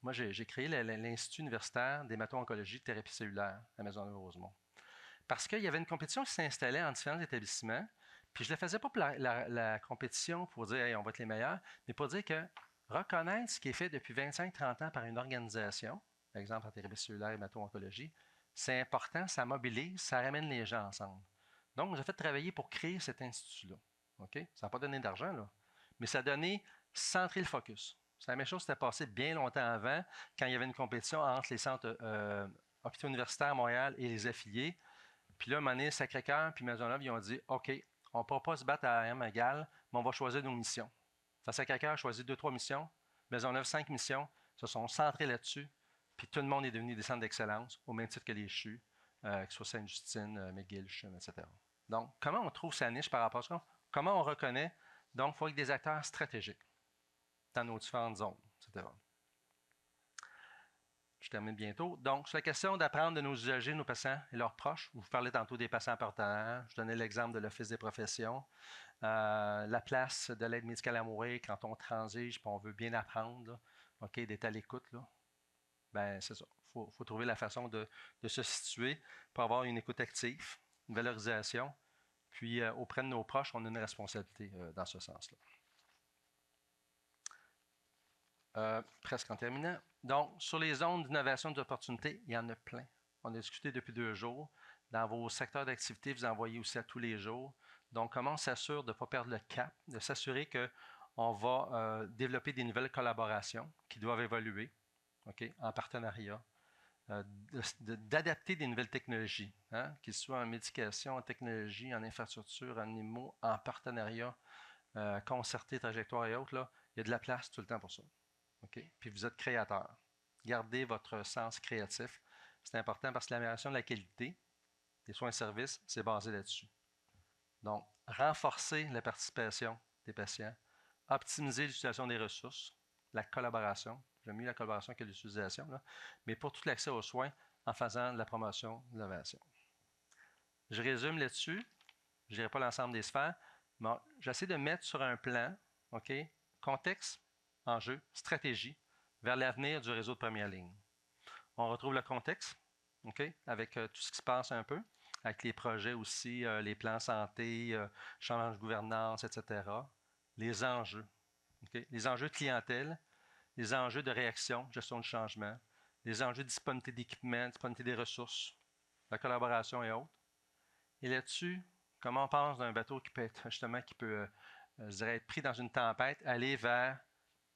Moi, j'ai créé l'Institut universitaire d'hémato-oncologie de thérapie cellulaire à Maisonneuve-Rosemont. Parce qu'il y avait une compétition qui s'installait en différents établissements. Puis je ne le faisais pas pour la compétition pour dire hey, on va être les meilleurs, mais pour dire que reconnaître ce qui est fait depuis 25-30 ans par une organisation, par exemple en thérapie cellulaire et hémato-oncologie, c'est important, ça mobilise, ça ramène les gens ensemble. Donc, j'ai fait travailler pour créer cet institut-là. OK? Ça n'a pas donné d'argent, là. Mais ça a donné centrer le focus. C'est la même chose qui s'était passé bien longtemps avant, quand il y avait une compétition entre les centres hôpitaux universitaires à Montréal et les affiliés. Puis là, à un moment donné, Sacré-Cœur puis Maisonneuve, ils ont dit OK, on ne pourra pas se battre à M égale, mais on va choisir nos missions. Sacré-Cœur a choisi 2-3 missions, Maisonneuve 5 missions, se sont centrés là-dessus, puis tout le monde est devenu des centres d'excellence, au même titre que les CHU, que ce soit Sainte-Justine, McGill, CHUM, etc. Donc, comment on trouve sa niche par rapport à ça? Comment on reconnaît? Donc, il faut être des acteurs stratégiques dans nos différentes zones, etc. Je termine bientôt. Donc, sur la question d'apprendre de nos usagers, nos patients et leurs proches, vous parlez tantôt des patients partenaires. Je donnais l'exemple de l'Office des professions. La place de l'aide médicale à mourir quand on transige et on veut bien apprendre, là, okay, d'être à l'écoute. Ben, c'est ça. Il faut trouver la façon de se situer pour avoir une écoute active, une valorisation. Puis, auprès de nos proches, on a une responsabilité dans ce sens-là. Presque en terminant. Donc, sur les zones d'innovation et d'opportunité, il y en a plein. On a discuté depuis 2 jours. Dans vos secteurs d'activité, vous en voyez aussi à tous les jours. Donc, comment on s'assure de ne pas perdre le cap, de s'assurer qu'on va développer des nouvelles collaborations qui doivent évoluer en partenariat, d'adapter des nouvelles technologies, qu'ils soient en médication, en technologie, en infrastructure, en IMO, en partenariat, concerté, trajectoire et autres. Là, il y a de la place tout le temps pour ça. Okay? Puis vous êtes créateur. Gardez votre sens créatif. C'est important parce que l'amélioration de la qualité des soins et services, c'est basé là-dessus. Donc, renforcer la participation des patients, optimiser l'utilisation des ressources, la collaboration. J'aime mieux la collaboration que l'utilisation, mais pour tout l'accès aux soins en faisant de la promotion de l'innovation. Je résume là-dessus. Je ne dirai pas l'ensemble des sphères. Bon, j'essaie de mettre sur un plan, contexte, enjeu, stratégie, vers l'avenir du réseau de première ligne. On retrouve le contexte, avec tout ce qui se passe un peu, avec les projets aussi, les plans santé, changement de gouvernance, etc. Les enjeux, les enjeux de clientèle, les enjeux de réaction, gestion du changement, les enjeux de disponibilité d'équipement, disponibilité des ressources, la collaboration et autres. Et là-dessus, comment on pense d'un bateau qui peut être justement, qui peut, je dirais, être pris dans une tempête, aller vers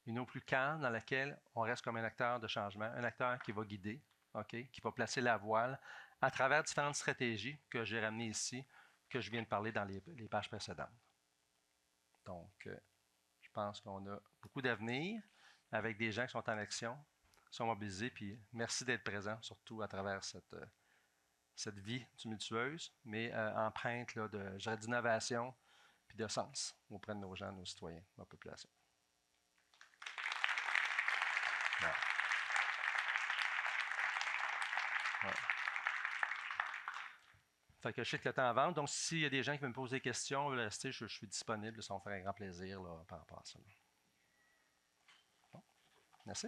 une eau plus calme dans laquelle on reste comme un acteur de changement, un acteur qui va guider, qui va placer la voile à travers différentes stratégies que j'ai ramenées ici, que je viens de parler dans les pages précédentes. Donc, je pense qu'on a beaucoup d'avenir avec des gens qui sont en action, qui sont mobilisés, puis merci d'être présents, surtout à travers cette vie tumultueuse, mais empreinte d'innovation puis de sens auprès de nos gens, nos citoyens, nos populations. Ouais. Ouais. Fait que je sais que le temps avance, donc s'il y a des gens qui veulent me poser des questions, restez, je suis disponible, ça va me faire un grand plaisir là, par rapport à ça. Bon. Merci.